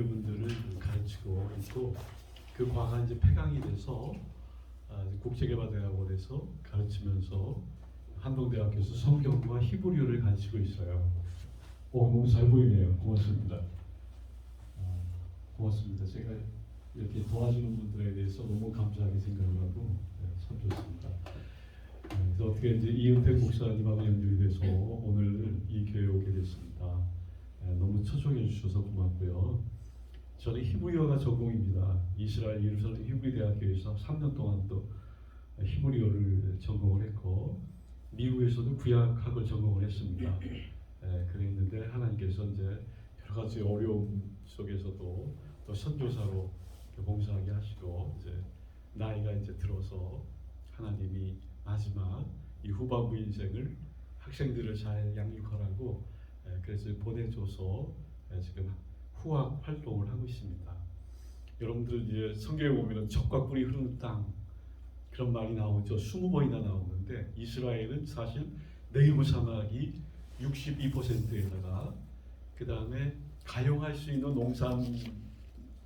그분들을 가르치고 있고 그 과가 이제 폐강이 돼서 국제개발대학원에서 가르치면서 한동대학교에서 성경과 히브리어를 가르치고 있어요. 너무 잘 보이네요. 고맙습니다. 고맙습니다. 제가 이렇게 도와주는 분들에 대해서 너무 감사하게 생각을 하고 참 좋습니다. 그래서 어떻게 이제 이은택 목사님하고 연결이 돼서 오늘 이 교회에 오게 됐습니다. 너무 초청해 주셔서 고맙고요. 저는 히브리어가 전공입니다. 이스라엘 예루살렘 히브리 대학교에서 3년 동안 또 히브리어를 전공을 했고 미국에서도 구약학을 전공을 했습니다. 그랬는데 하나님께서 이제 여러 가지 어려움 속에서도 또 선교사로 봉사하게 하시고 이제 나이가 이제 들어서 하나님이 마지막 이 후반부 인생을 학생들을 잘 양육하라고 그래서 보내줘서 지금 후학 활동을 하고 있습니다. 여러분들 이제 성경에 보면은 젖과 꿀이 흐르는 땅 그런 말이 나오죠. 20번이나 나오는데 이스라엘은 사실 네이브 사막이 62%에다가 그 다음에 가용할 수 있는 농산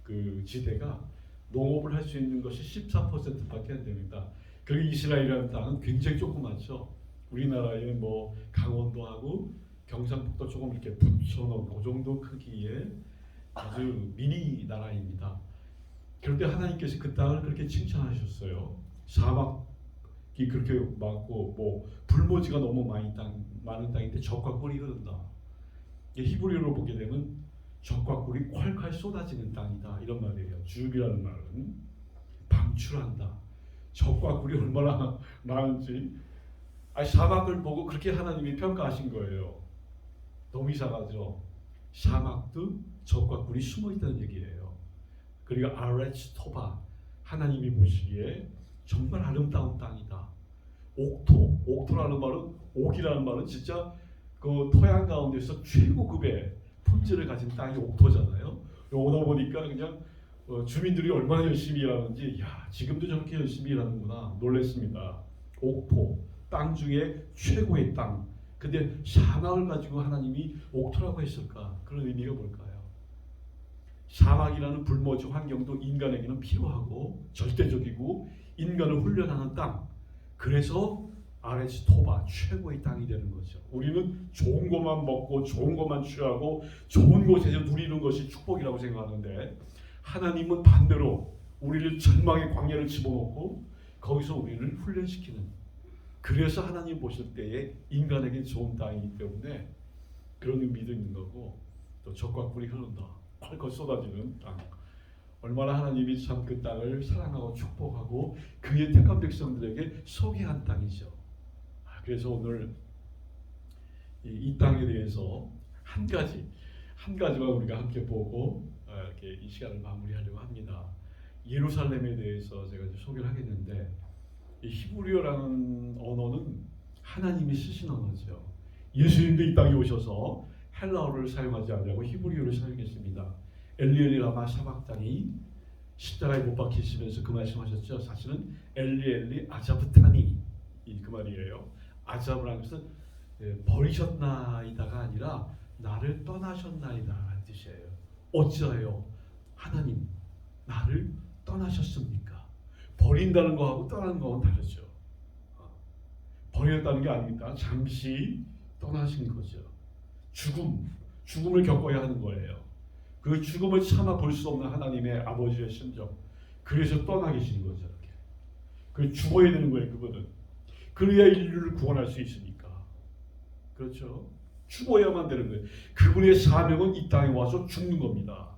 그 지대가 농업을 할 수 있는 것이 14%밖에 안 됩니다. 그리고 이스라엘이라는 땅은 굉장히 조그맣죠. 우리나라에 뭐 강원도하고 경상북도 조금 이렇게 붙여놓은 그 정도 크기의 아주 미니 나라입니다. 그런데 하나님께서 그 땅을 그렇게 칭찬하셨어요. 사막이 그렇게 많고 뭐 불모지가 너무 많은 땅인데 젖과 꿀이 흐른다. 히브리어로 보게 되면 젖과 꿀이 콸콸 쏟아지는 땅이다 이런 말이에요. 주읍이라는 말은 방출한다. 젖과 꿀이 얼마나 많은지 사막을 보고 그렇게 하나님이 평가하신 거예요. 너무 이상하죠. 사막도 젖과 꿀이 숨어 있다는 얘기예요. 그리고 아레츠 토바 하나님이 보시기에 정말 아름다운 땅이다. 옥토라는 말은 옥이라는 말은 진짜 그 토양 가운데서 최고급의 품질을 가진 땅이 옥토잖아요. 오다 보니까 그냥 주민들이 얼마나 열심히 일하는지 지금도 저렇게 열심히 일하는구나 놀랬습니다. 옥토 땅 중에 최고의 땅. 근데 사막을 가지고 하나님이 옥토라고 했을까? 그런 의미가 뭘까요? 사막이라는 불모지 환경도 인간에게는 필요하고 절대적이고 인간을 훈련하는 땅. 그래서 아레스토바 최고의 땅이 되는 거죠. 우리는 좋은 것만 먹고 좋은 것만 취하고 좋은 곳에서 누리는 것이 축복이라고 생각하는데 하나님은 반대로 우리를 절망의 광야를 집어넣고 거기서 우리를 훈련시키는 그래서 하나님 보실 때에 인간에게 좋은 땅이기 때문에 그런 의미도 있는 거고 또 젖과 꿀이 흐른다. 콸콸 쏟아지는 땅. 얼마나 하나님이 참 그 땅을 사랑하고 축복하고 그의 택한 백성들에게 소개한 땅이죠. 그래서 오늘 이 땅에 대해서 한 가지만 우리가 함께 보고 이렇게 이 시간을 마무리하려고 합니다. 예루살렘에 대해서 제가 이제 소개를 하겠는데 이 히브리어라는 언어는 하나님이 쓰신 언어죠. 예수님도 이 땅에 오셔서 헬라어를 사용하지 않냐고 히브리어를 사용했습니다. 엘리 라마 사박당이 십자가에 못 박히시면서 그 말씀하셨죠. 사실은 엘리 아자브타니 그 말이에요. 아자브라는 것은 버리셨나이다가 아니라 나를 떠나셨나이다 라는 뜻이에요. 어찌하여 하나님 나를 떠나셨습니까? 버린다는 거하고 떠나는 거하고는 다르죠. 버렸다는 게 아닙니다. 잠시 떠나신 거죠. 죽음을 겪어야 하는 거예요. 그 죽음을 참아 볼 수 없는 하나님의 아버지의 심정. 그래서 떠나 계시는 거죠. 이렇게. 그 죽어야 되는 거예요. 그분은. 그래야 인류를 구원할 수 있으니까. 그렇죠. 죽어야만 되는 거예요. 그분의 사명은 이 땅에 와서 죽는 겁니다.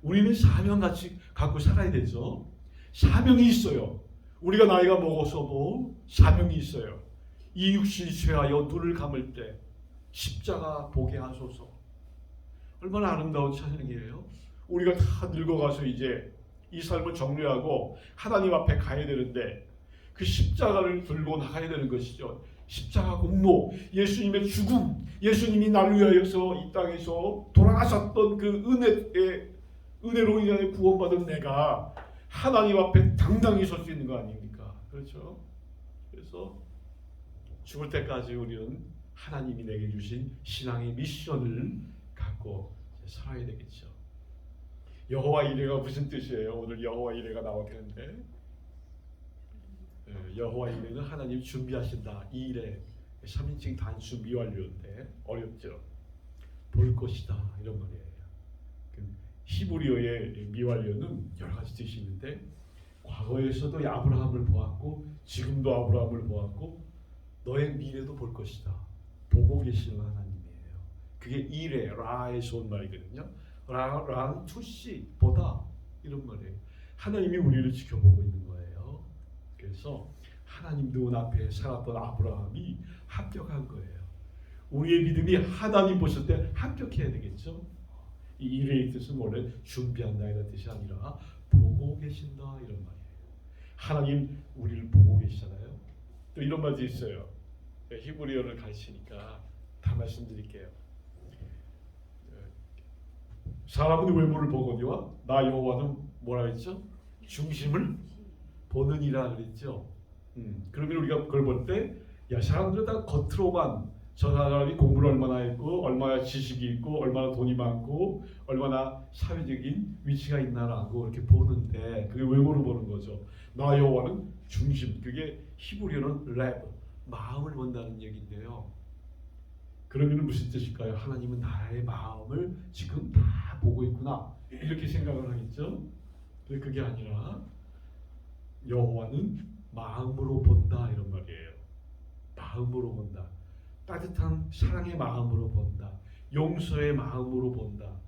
우리는 사명같이 갖고 살아야 되죠. 사명이 있어요. 우리가 나이가 먹어서도 사명이 있어요. 이 육신이 쇠하여 눈을 감을 때 십자가 보게 하소서. 얼마나 아름다운 찬양이에요. 우리가 다 늙어가서 이제 이 삶을 정리하고 하나님 앞에 가야 되는데 그 십자가를 들고 나가야 되는 것이죠. 십자가 공로, 예수님의 죽음, 예수님이 나를 위하여서 이 땅에서 돌아가셨던 그 은혜로 인하여 구원받은 내가 하나님 앞에 당당히 설 수 있는 거 아닙니까? 그렇죠? 그래서 죽을 때까지 우리는 하나님이 내게 주신 신앙의 미션을 갖고 살아야 되겠죠. 여호와 이레가 무슨 뜻이에요? 오늘 여호와 이레가 나오겠는데 여호와 이레는 하나님 준비하신다. 이 일에 3인칭 단수 미완료인데 어렵죠. 볼 것이다 이런 말이에요. 그 히브리어의 미완료는 여러 가지 뜻이 있는데 과거에서도 아브라함을 보았고 지금도 아브라함을 보았고 너의 미래도 볼 것이다. 보고 계시는 하나님이에요. 그게 이레 라에서 온 말이거든요. 라는 투시 보다 이런 말이에요. 하나님이 우리를 지켜보고 있는 거예요. 그래서 하나님 눈 앞에 살았던 아브라함이 합격한 거예요. 우리의 믿음이 하나님 보실 때 합격해야 되겠죠. 이 이레의 뜻은 원래 준비한다 이런 뜻이 아니라 보고 계신다 이런 말이에요. 하나님 우리를 보고 계시잖아요. 또 이런 말도 있어요. 히브리어를 가르치니까 다 말씀드릴게요. 사람은 외모를 보거니와 나 여호와는 뭐라 했죠? 중심을 보느니라 그랬죠. 그러면 우리가 그걸 볼 때 야 사람들은 다 겉으로만 저 사람이 공부를 얼마나 했고 얼마나 지식이 있고 얼마나 돈이 많고 얼마나 사회적인 위치가 있나라고 이렇게 보는데 그게 외모를 보는 거죠. 나 여호와는 중심, 그게 히브리어는 레브, 마음을 본다는 얘기인데요. 그러면 무슨 뜻일까요? 하나님은 나의 마음을 지금 다 보고 있구나 이렇게 생각을 하겠죠. 근데 그게 아니라 여호와는 마음으로 본다 이런 말이에요. 마음으로 본다. 따뜻한 사랑의 마음으로 본다. 용서의 마음으로 본다.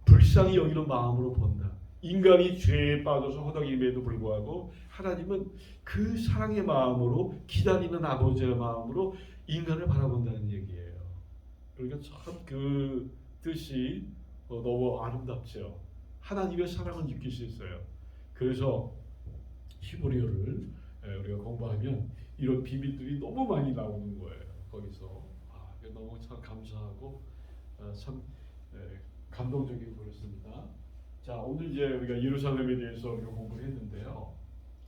불쌍히 여기는 마음으로 본다. 인간이 죄에 빠져서 허덕임에도 불구하고 하나님은 그 사랑의 마음으로 기다리는 아버지의 마음으로 인간을 바라본다는 얘기예요. 그러니까 참 그 뜻이 너무 아름답죠. 하나님의 사랑을 느낄 수 있어요. 그래서 히브리어를 우리가 공부하면 이런 비밀들이 너무 많이 나오는 거예요. 거기서 너무 참 감사하고 참 감동적이고 그렇습니다. 자, 오늘 이제 우리가 예루살렘에 대해서 우리가 공부를 했는데요.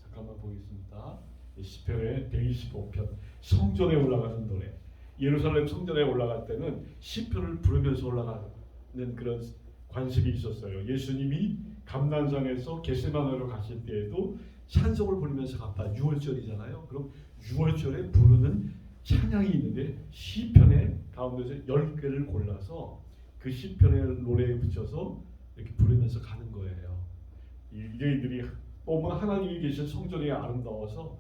잠깐만 보겠습니다. 시편의 125편 성전에 올라가는 노래. 예루살렘 성전에 올라갈 때는 시편을 부르면서 올라가는 그런 관습이 있었어요. 예수님이 감난산에서 겟세마네로 가실 때에도 찬송을 부르면서 갔다. 6월절이잖아요. 그럼 6월절에 부르는 찬양이 있는데 시편의 가운데서 10개를 골라서 그 시편의 노래에 붙여서 이렇게 부르면서 가는 거예요. 이들이 너무 하나님이 계신 성전이 아름다워서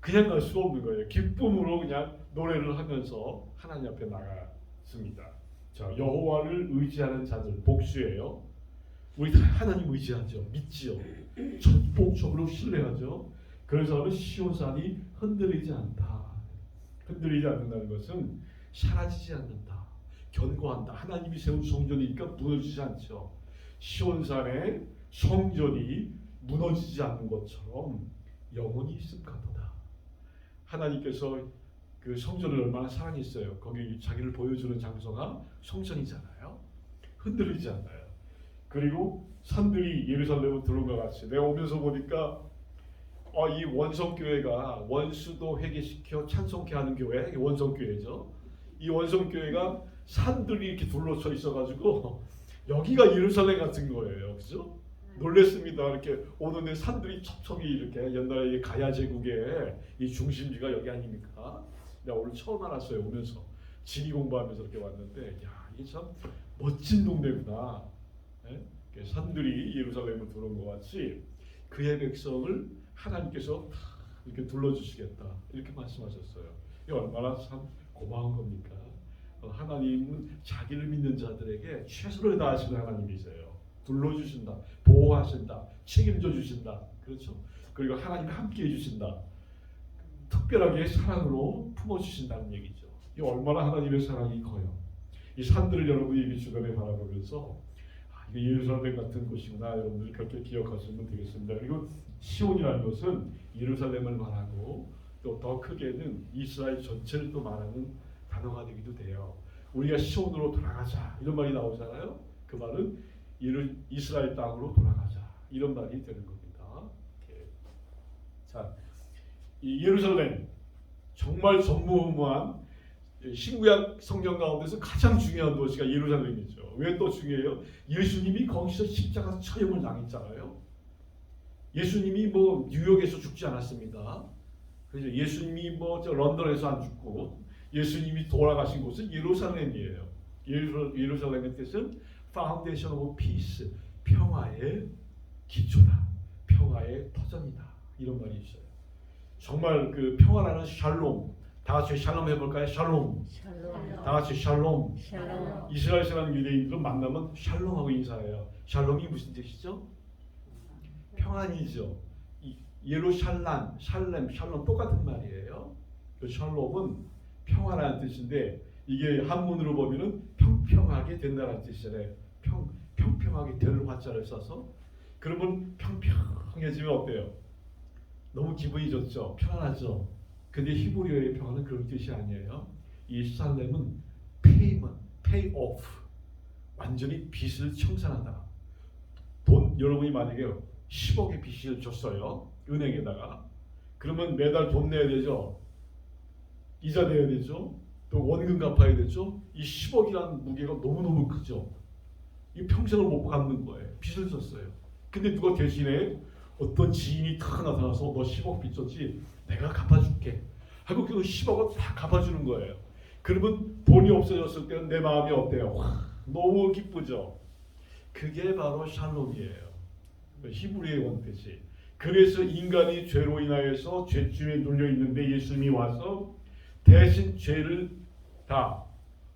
그냥 갈 수가 없는 거예요. 기쁨으로 그냥 노래를 하면서 하나님 앞에 나갔습니다. 자, 여호와를 의지하는 자들 복수예요. 우리 다 하나님 의지하죠. 믿지요. 전폭적으로 신뢰하죠. 그래서 시온산이 흔들리지 않다. 흔들리지 않는다는 것은 사라지지 않는다. 견고한다. 하나님이 세운 성전이니까 무너지지 않죠. 시온산의 성전이 무너지지 않는 것처럼 영원히 있음 같도다. 하나님께서 그 성전을 얼마나 사랑했어요. 거기 자기를 보여주는 장소가 성전이잖아요. 흔들리지 않아요. 그리고 산들이 예루살렘으로 들어온 것 같이 내가 오면서 보니까 이 원성교회가 원수도 회개시켜 찬송케 하는 교회, 원성교회죠. 이 원성교회가 산들이 이렇게 둘러쳐 있어가지고 여기가 예루살렘 같은 거예요. 그죠? 놀랬습니다. 이렇게 오는데 산들이 첩첩이 이렇게 옛날에 가야 제국의 이 중심지가 여기 아닙니까? 내가 오늘 처음 알았어요. 오면서 지리 공부하면서 이렇게 왔는데 야 이게 참 멋진 동네구나. 예? 산들이 예루살렘으로 들어온 것 같이 그의 백성을 하나님께서 다 이렇게 둘러주시겠다 이렇게 말씀하셨어요. 이게 얼마나 참 고마운 겁니까? 하나님은 자기를 믿는 자들에게 최선을 다하시는 하나님이세요. 둘러주신다, 보호하신다, 책임져 주신다. 그렇죠. 그리고 하나님이 함께 해주신다. 특별하게 사랑으로 품어주신다는 얘기죠. 이 얼마나 하나님의 사랑이 커요. 이 산들을 여러분이 주변에 바라보면서 이게 예루살렘 같은 곳이구나 여러분들 그렇게 기억하시면 되겠습니다. 그리고 시온이라는 것은 예루살렘을 말하고 또 더 크게는 이스라엘 전체를 또 말하는 단어가 되기도 돼요. 우리가 시온으로 돌아가자 이런 말이 나오잖아요. 그 말은 이스라엘 땅으로 돌아가자 이런 말이 되는 겁니다. 이렇게. 자, 이 예루살렘 정말 전무후무한 신구약 성경 가운데서 가장 중요한 도시가 예루살렘이죠. 왜 또 중요해요? 예수님이 거기서 십자가 처형을 당했잖아요. 예수님이 뭐 뉴욕에서 죽지 않았습니다. 그래서 예수님이 뭐 저 런던에서 안 죽고 예수님이 돌아가신 곳은 예루살렘이에요. 예루살렘의 뜻은 Foundation of Peace, 평화의 기초다, 평화의 터전이다, 이런 말이 있어요. 정말 그 평화라는 샬롬, 다 같이 샬롬 해볼까요? 샬롬. 다 같이 샬롬. 이스라엘 사람 유대인들은 만나면 샬롬하고 인사해요. 샬롬이 무슨 뜻이죠? 평안이죠. 예루살렘, 샬렘, 샬롬 똑같은 말이에요. 그 샬롬은 평화라는 뜻인데 이게 한문으로 보면은 평평하게 된다는 뜻이잖아요. 평평하게 될 화자를 써서 그러면 평평해지면 어때요? 너무 기분이 좋죠. 편안하죠. 근데 히브리어의 평화는 그런 뜻이 아니에요. 이 살렘은 pay off, 완전히 빚을 청산하다. 돈 여러분이 만약에 10억의 빚을 줬어요. 은행에다가. 그러면 매달 돈 내야 되죠. 이자 내야 되죠. 또 원금 갚아야 되죠. 이 10억이라는 무게가 너무너무 크죠. 이 평생을 못 갚는 거예요. 빚을 졌어요. 근데 누가 대신에 어떤 지인이 탁 나타나서 너 10억 빚 졌지? 내가 갚아줄게. 하고 그 10억을 다 갚아주는 거예요. 그러면 돈이 없어졌을 때는 내 마음이 어때요? 와, 너무 기쁘죠. 그게 바로 샬롬이에요. 히브리의 원뜻이. 그래서 인간이 죄로 인하여서 죄짐에 눌려 있는데 예수님이 와서 대신 죄를 다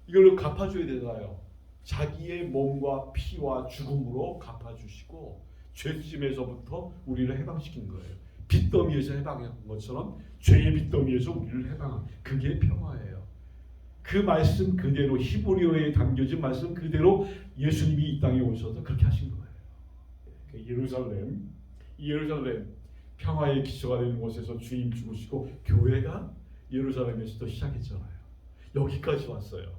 이걸로 갚아줘야 되잖아요. 자기의 몸과 피와 죽음으로 갚아주시고 죄짐에서부터 우리를 해방시킨 거예요. 빚더미에서 해방한 것처럼 죄의 빚더미에서 우리를 해방한, 그게 평화예요. 그 말씀 그대로, 히브리어에 담겨진 말씀 그대로 예수님이 이 땅에 오셔서 그렇게 하신 거예요. 예루살렘 평화의 기초가 되는 곳에서 주님 죽으시고 교회가 예루살렘에서도 시작했잖아요. 여기까지 왔어요.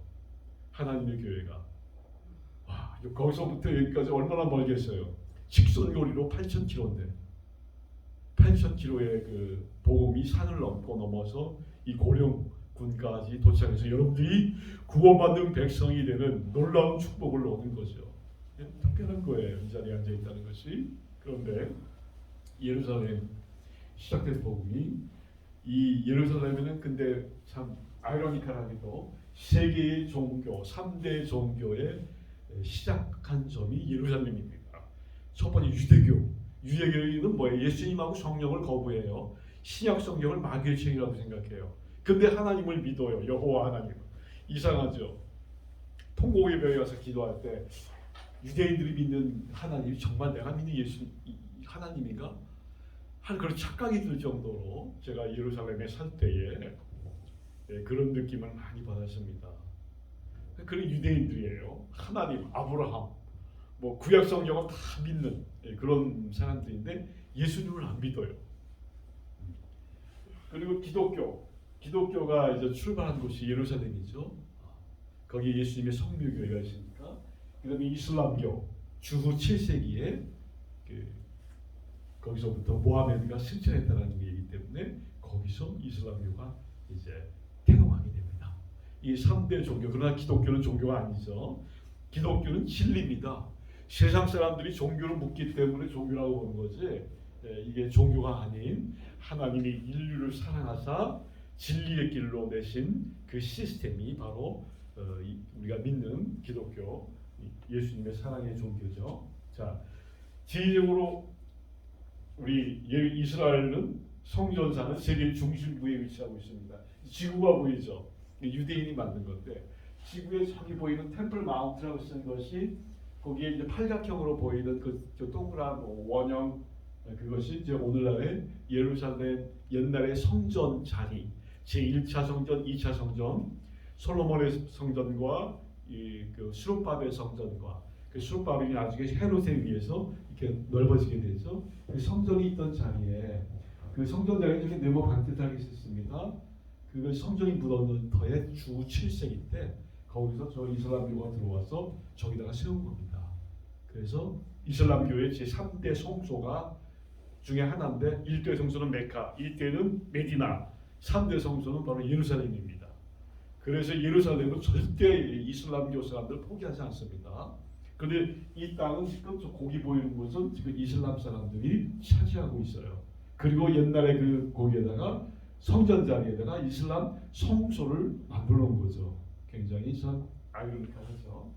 하나님의 교회가. 와, 거기서부터 여기까지 얼마나 멀겠어요. 직선거리로 8,000km인데 8,000km의 그 복음이 산을 넘어서 이 고령군까지 도착해서 여러분들이 구원받는 백성이 되는 놀라운 축복을 얻은 거죠. 특별한 거예요. 이 자리에 앉아 있다는 것이. 그런데 예루살렘 시작된 복음이, 이 예루살렘에는 근데 참 아이러니컬하게도 세계의 종교, 3대 종교의 시작한 점이 예루살렘입니다. 첫 번째 유대교인은 뭐예요? 예수님하고 성령을 거부해요. 신약 성경을 마귀의 책이라고 생각해요. 근데 하나님을 믿어요. 여호와 하나님을. 이상하죠. 통곡의 벽에 가서 기도할 때 유대인들이 믿는 하나님이 정말 내가 믿는 예수 하나님인가? 한 그런 착각이 들 정도로 제가 예루살렘에 살 때에 그런 느낌을 많이 받았습니다. 그런 유대인들이에요. 하나님, 아브라함, 뭐 구약 성경을 다 믿는 그런 사람들인데 예수님을 안 믿어요. 그리고 기독교가 이제 출발한 곳이 예루살렘이죠. 거기 예수님의 성묘교회가 있으니까. 그다음에 이슬람교 주후 7세기에 거기서부터 모하메드가 승천했다는 얘기이기 때문에 거기서 이슬람교가 이제 태동하게 됩니다. 이 3대 종교. 그러나 기독교는 종교가 아니죠. 기독교는 진리입니다. 세상 사람들이 종교를 묻기 때문에 종교라고 보는 거지, 이게 종교가 아닌 하나님이 인류를 사랑하사 진리의 길로 내신 그 시스템이 바로 우리가 믿는 기독교, 예수님의 사랑의 종교죠. 자, 지리적으로 우리 이스라엘은 성전사는 세계 중심부에 위치하고 있습니다. 지구가 보이죠. 유대인이 만든 건데 지구에 저기 보이는 템플 마운트라고 쓰는 것이 거기에 이제 팔각형으로 보이는 그 동그란 원형, 그것이 이제 오늘날의 예루살렘 옛날의 성전 자리, 제1차 성전, 2차 성전, 솔로몬의 성전과 그 수룹바벨 성전과 그 수룹바벨이 나중에 헤롯에 의해서 이렇게 넓어지게 되죠. 그 성전이 있던 자리에, 그 성전 자리에 저기 네모 반듯하게 있었습니다. 그 성전이 묻어있는 터에 주 7세기 때 거기서 저 이슬람교가 들어와서 저기다가 세운 겁니다. 그래서 이슬람교의 제3대 성소가 중에 하나인데 1대 성소는 메카, 2대는 메디나, 3대 성소는 바로 예루살렘입니다. 그래서 예루살렘은 절대 이슬람교 사람들 포기하지 않습니다. 그런데 이 땅은 지금 저 고기 보이는 곳은 지금 이슬람 사람들이 차지하고 있어요. 그리고 옛날에 그 거기에다가 성전 자리에다가 이슬람 성소를 만들어 놓은 거죠. 굉장히 참 아이러니컬하죠.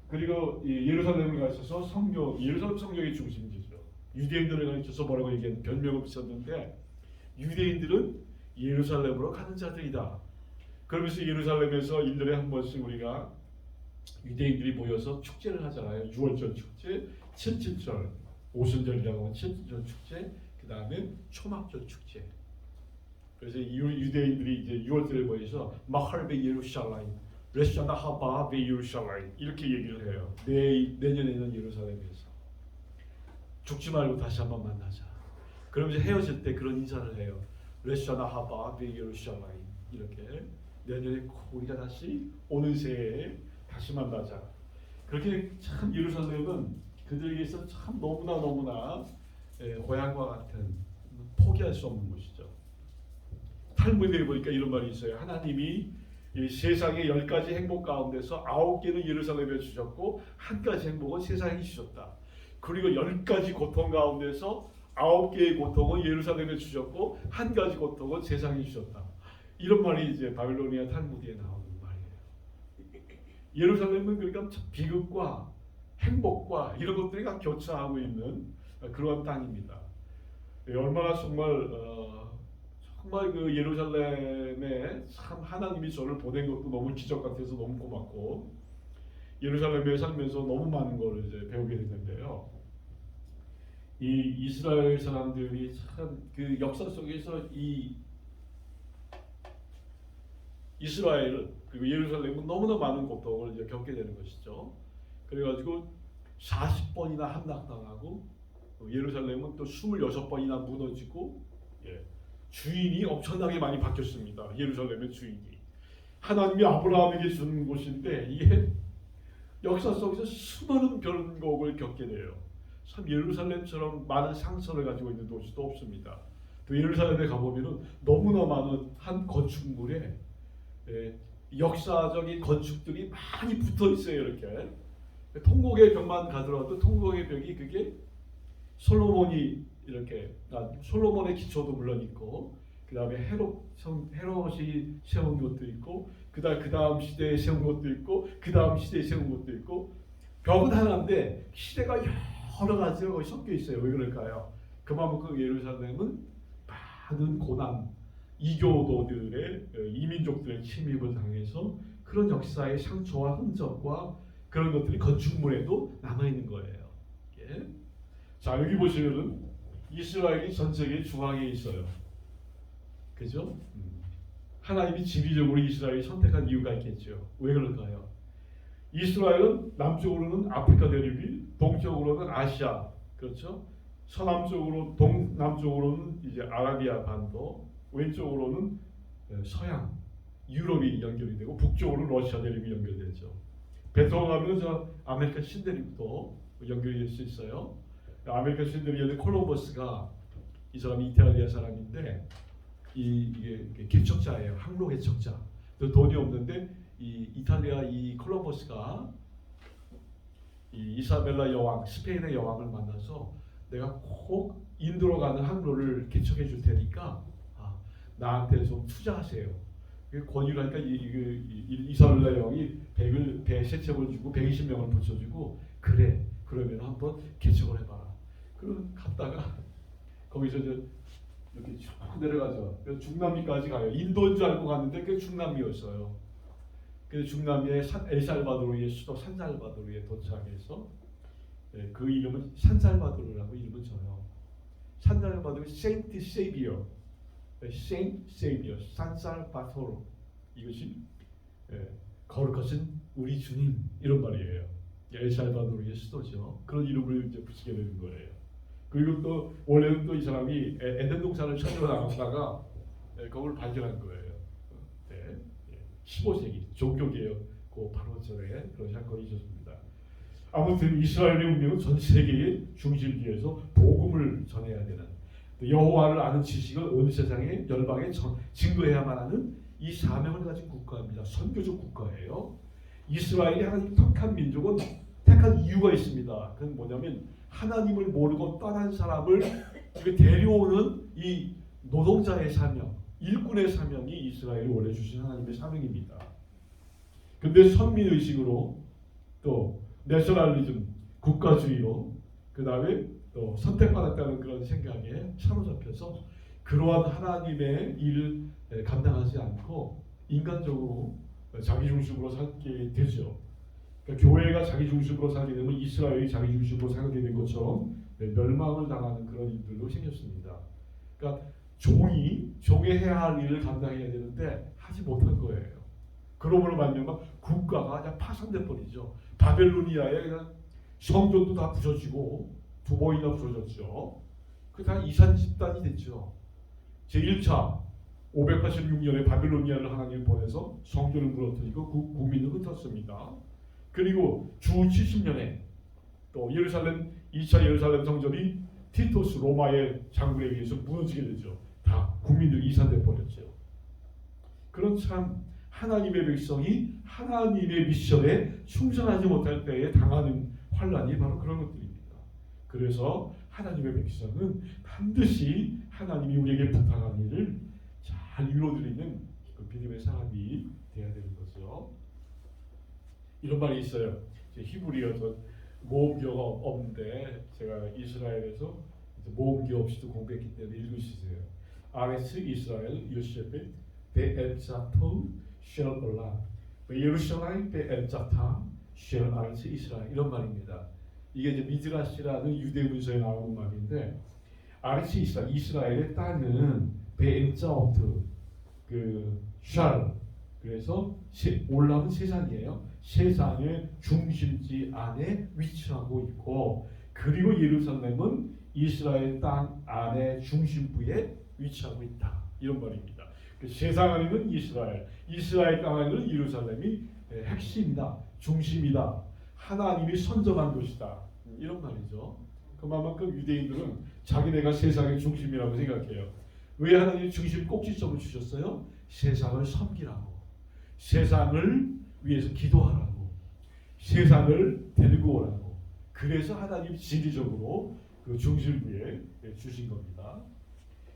그리고 이 예루살렘을 가셔서 성경, 예루살렘 성경의 중심지죠. 유대인들을 가르쳐서 뭐라고 얘기한 별명을 붙였는데 유대인들은 예루살렘으로 가는 자들이다. 그러면서 예루살렘에서 1년에 한 번씩 우리가 유대인들이 모여서 축제를 하잖아요. 6월절 축제, 칠칠절, 오순절이라고 하는 칠칠절 축제, 그 다음에 초막절 축제. 그래서 유대인들이 이제 6월절에 모여서 마할베 예루살렘, 레샤나 하바 베 예루살렘 이렇게 얘기를 해요. 내년에는 예루살렘에서 죽지 말고 다시 한번 만나자. 그러면서 헤어질 때 그런 인사를 해요. 레샤나 하바 베 예루살렘 이렇게 내년에 꼭 우리가 다시 오는 새해에 다시 만나자. 그렇게 참 예루살렘은 그들에게서 참 너무나 고향과 같은 포기할 수 없는 곳이죠. 탈무드에 보니까 이런 말이 있어요. 하나님이 이 세상의 10가지 행복 가운데서 9개는 예루살렘에 주셨고 한 가지 행복은 세상에 주셨다. 그리고 10가지 고통 가운데서 9개의 고통은 예루살렘에 주셨고 한 가지 고통은 세상에 주셨다. 이런 말이 이제 바빌로니아 탈무드에 나오는 말이에요. 예루살렘은 그러니까 비극과 행복과 이런 것들이 다 교차하고 있는 그러한 땅입니다. 얼마나 정말 그 예루살렘에 참 하나님이 저를 보낸 것도 너무 기적 같아서 너무 고맙고 예루살렘에 살면서 너무 많은 걸 이제 배우게 됐는데요. 이 이스라엘 사람들이 참 그 역사 속에서 이 이스라엘 그리고 예루살렘은 너무나 많은 고통을 이제 겪게 되는 것이죠. 그래가지고 40번이나 함락당하고 예루살렘은 또 26번이나 무너지고 주인이 엄청나게 많이 바뀌었습니다. 예루살렘의 주인이 하나님이 아브라함에게 준 곳인데 이게 역사 속에서 수많은 변곡을 겪게 돼요. 참 예루살렘처럼 많은 상처를 가지고 있는 도시도 없습니다. 또 예루살렘에 가보면은 너무나 많은 한 건축물에 역사적인 건축들이 많이 붙어 있어요. 이렇게 통곡의 벽만 가더라도 통곡의 벽이 그게 솔로몬이 이렇게 솔로몬의 기초도 물론 있고 그 다음에 헤롯이 세운 것도 있고 그 다음 시대에 세운 것도 있고 그 다음 시대에 세운 것도 있고 벽은 하나인데 시대가 여러 가지가 거기 섞여 있어요. 왜 그럴까요? 그만큼 예루살렘은 많은 고난 이교도들의 이민족들의 침입을 당해서 그런 역사의 상처와 흔적과 그런 것들이 건축물에도 남아 있는 거예요. 예. 자 여기 보시면은 이스라엘이 전 세계 중앙에 있어요. 그죠? 하나님이 지리적으로 이스라엘을 선택한 이유가 있겠죠. 왜 그럴까요? 이스라엘은 남쪽으로는 아프리카 대륙이, 동쪽으로는 아시아, 그렇죠? 서남쪽으로 동남쪽으로는 이제 아라비아 반도, 왼쪽으로는 서양 유럽이 연결이 되고 북쪽으로는 러시아 대륙이 연결되죠. 베트남 가면 저 아메리카 신대륙도 연결이 될 수 있어요. 아메리카 신대륙에 콜럼버스가 이 사람이 이탈리아 사람인데 이게 개척자예요. 항로 개척자. 돈이 없는데 이 이탈리아 이 콜럼버스가 이 이사벨라 여왕 스페인의 여왕을 만나서 내가 꼭 인도로 가는 항로를 개척해 줄 테니까 나한테 좀 투자하세요. 권유를 하니까 이사벨라 여왕이 배 세 척을 주고 120명을 붙여주고 그래 그러면 한번 개척을 해봐라. 그럼 갔다가 거기서 이렇게 쭉 내려가죠. 중남미까지 가요. 인도인 줄 알고 갔는데 그게 중남미였어요. 그래서 중남미의 엘살바도르의 수도 산살바도르에 도착해서 그 이름은 산살바도르라고 이름을 줘요. 산살바도르 세인트 세비어, 세인트 세비어, 산살바도르 이것이 거룩하신 우리 주님 이런 말이에요. 엘살바도르의 수도죠. 그런 이름을 이제 붙이게 되는 거예요. 그리고 또 원래는 또 이 사람이 에덴 동산을 찾으러 나갔다가 그걸 발견한 거예요. 15세기 종교개혁 그 바로 전에 그런 사건이 있었습니다. 아무튼 이스라엘의 운명은 전 세계의 중심지에서 복음을 전해야 되는 여호와를 아는 지식을 온 세상의 열방에 증거해야만 하는 이 사명을 가진 국가입니다. 선교적 국가예요. 이스라엘이 하나님 택한 민족은 택한 이유가 있습니다. 그건 뭐냐면 하나님을 모르고 떠난 사람을 데려오는 이 노동자의 사명, 일꾼의 사명이 이스라엘이 원래 주신 하나님의 사명입니다. 근데 선민의식으로 또 내셔널리즘, 국가주의로 그 다음에 또 선택받았다는 그런 생각에 사로잡혀서 그러한 하나님의 일을 감당하지 않고 인간적으로 자기 중심으로 살게 되죠. 그러니까 교회가 자기 중심으로 살게 되면 이스라엘이 자기 중심으로 살게 된 것처럼 멸망을 당하는 그런 일들도 생겼습니다. 그러니까 종이 해야 할 일을 감당해야 되는데 하지 못한 거예요. 그러므로 말미암아 국가가 그냥 파산돼 버리죠. 바벨로니아에 그냥 성전도 다 부서지고 두 번이나 부서졌죠. 그 다 이산 집단이 됐죠. 제1차 586년에 바빌로니아를 하나님 보내서 성전을 무너뜨리고 국민을 흩었습니다. 그리고 주 70년에 또 2차 예루살렘 성전이 티토스 로마의 장군에 의해서 무너지게 되죠. 다 국민들이 이산돼 버렸죠. 그런 참 하나님의 백성이 하나님의 미션에 충성하지 못할 때에 당하는 환란이 바로 그런 것들입니다. 그래서 하나님의 백성은 반드시 하나님이 우리에게 부탁한 일을 잘 이루어드리는 그 믿음의 사람이 되어야 되는 거죠. 이런 말이 있어요. 히브리어도 모음교가 없는데 제가 이스라엘에서 모음교 없이도 공부했기 때문에 읽으시세요. 아레스 이스라엘 요셉의 베엘자토 쉘 올라 예루살렘 베엘자타 쉘 아레스 이스라엘 이런 말입니다. 이게 이제 미드라시라는 유대 문서에 나오는 말인데 아레스 이스라엘의 땅은 베엘자오트 샬 그래서 올라온 세상이에요. 세상의 중심지 안에 위치하고 있고 그리고 예루살렘은 이스라엘 땅 안에 중심부에 위치하고 있다. 이런 말입니다. 세상 안에는 이스라엘 땅 안에는 예루살렘이 핵심이다. 중심이다. 하나님이 선정한 곳이다. 이런 말이죠. 그만큼 유대인들은 자기네가 세상의 중심이라고 생각해요. 왜 하나님이 중심 꼭지점을 주셨어요? 세상을 섬기라고. 세상을 위해서 기도하라고. 세상을 데리고 오라고. 그래서 하나님 진리적으로 그 중심부에 주신 겁니다.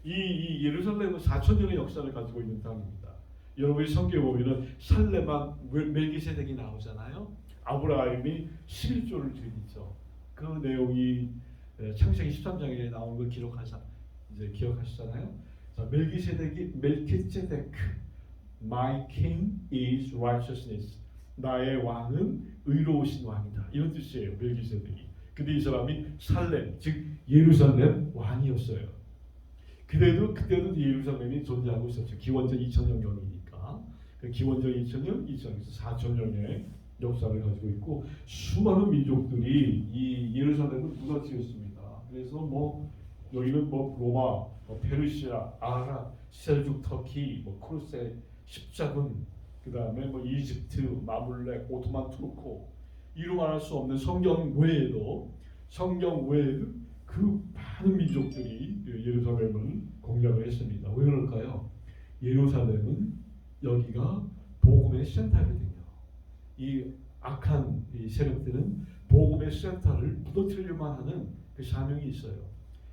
이 예루살렘은 4,000년의 역사를 가지고 있는 땅입니다. 여러분이 성경에 보면은 살레만 멜기세덱이 나오잖아요. 아브라함이 11조를 드리죠. 그 내용이 창세기 13장에 나온 걸 기억하시잖아요. 자, 멜기세덱 My king is righteousness. 나의 왕은 의로우신 왕이다. 이런 뜻이에요. 멜기세덱이. 근데 이 사람이 살렘, 즉 예루살렘 왕이었어요. 그때도 예루살렘이 존재하고 있었죠. 기원전 2000년이니까. 기원전 2000년, 2000년에서 4000년의 역사를 가지고 있고 수많은 민족들이 이 예루살렘을 무너뜨렸습니다. 그래서 여기는 로마, 페르시아, 아랍, 셀죽 터키, 크루세, 십자군, 그 다음에 이집트, 마물렉, 오토만 투르크 이루 말할 수 없는 성경 외에도 그 많은 민족들이 예루살렘을 공략을 했습니다. 왜 그럴까요? 예루살렘은 여기가 복음의 센터거든요. 이 악한 이 세력들은 복음의 센터를 무너뜨리려만 하는 그 사명이 있어요.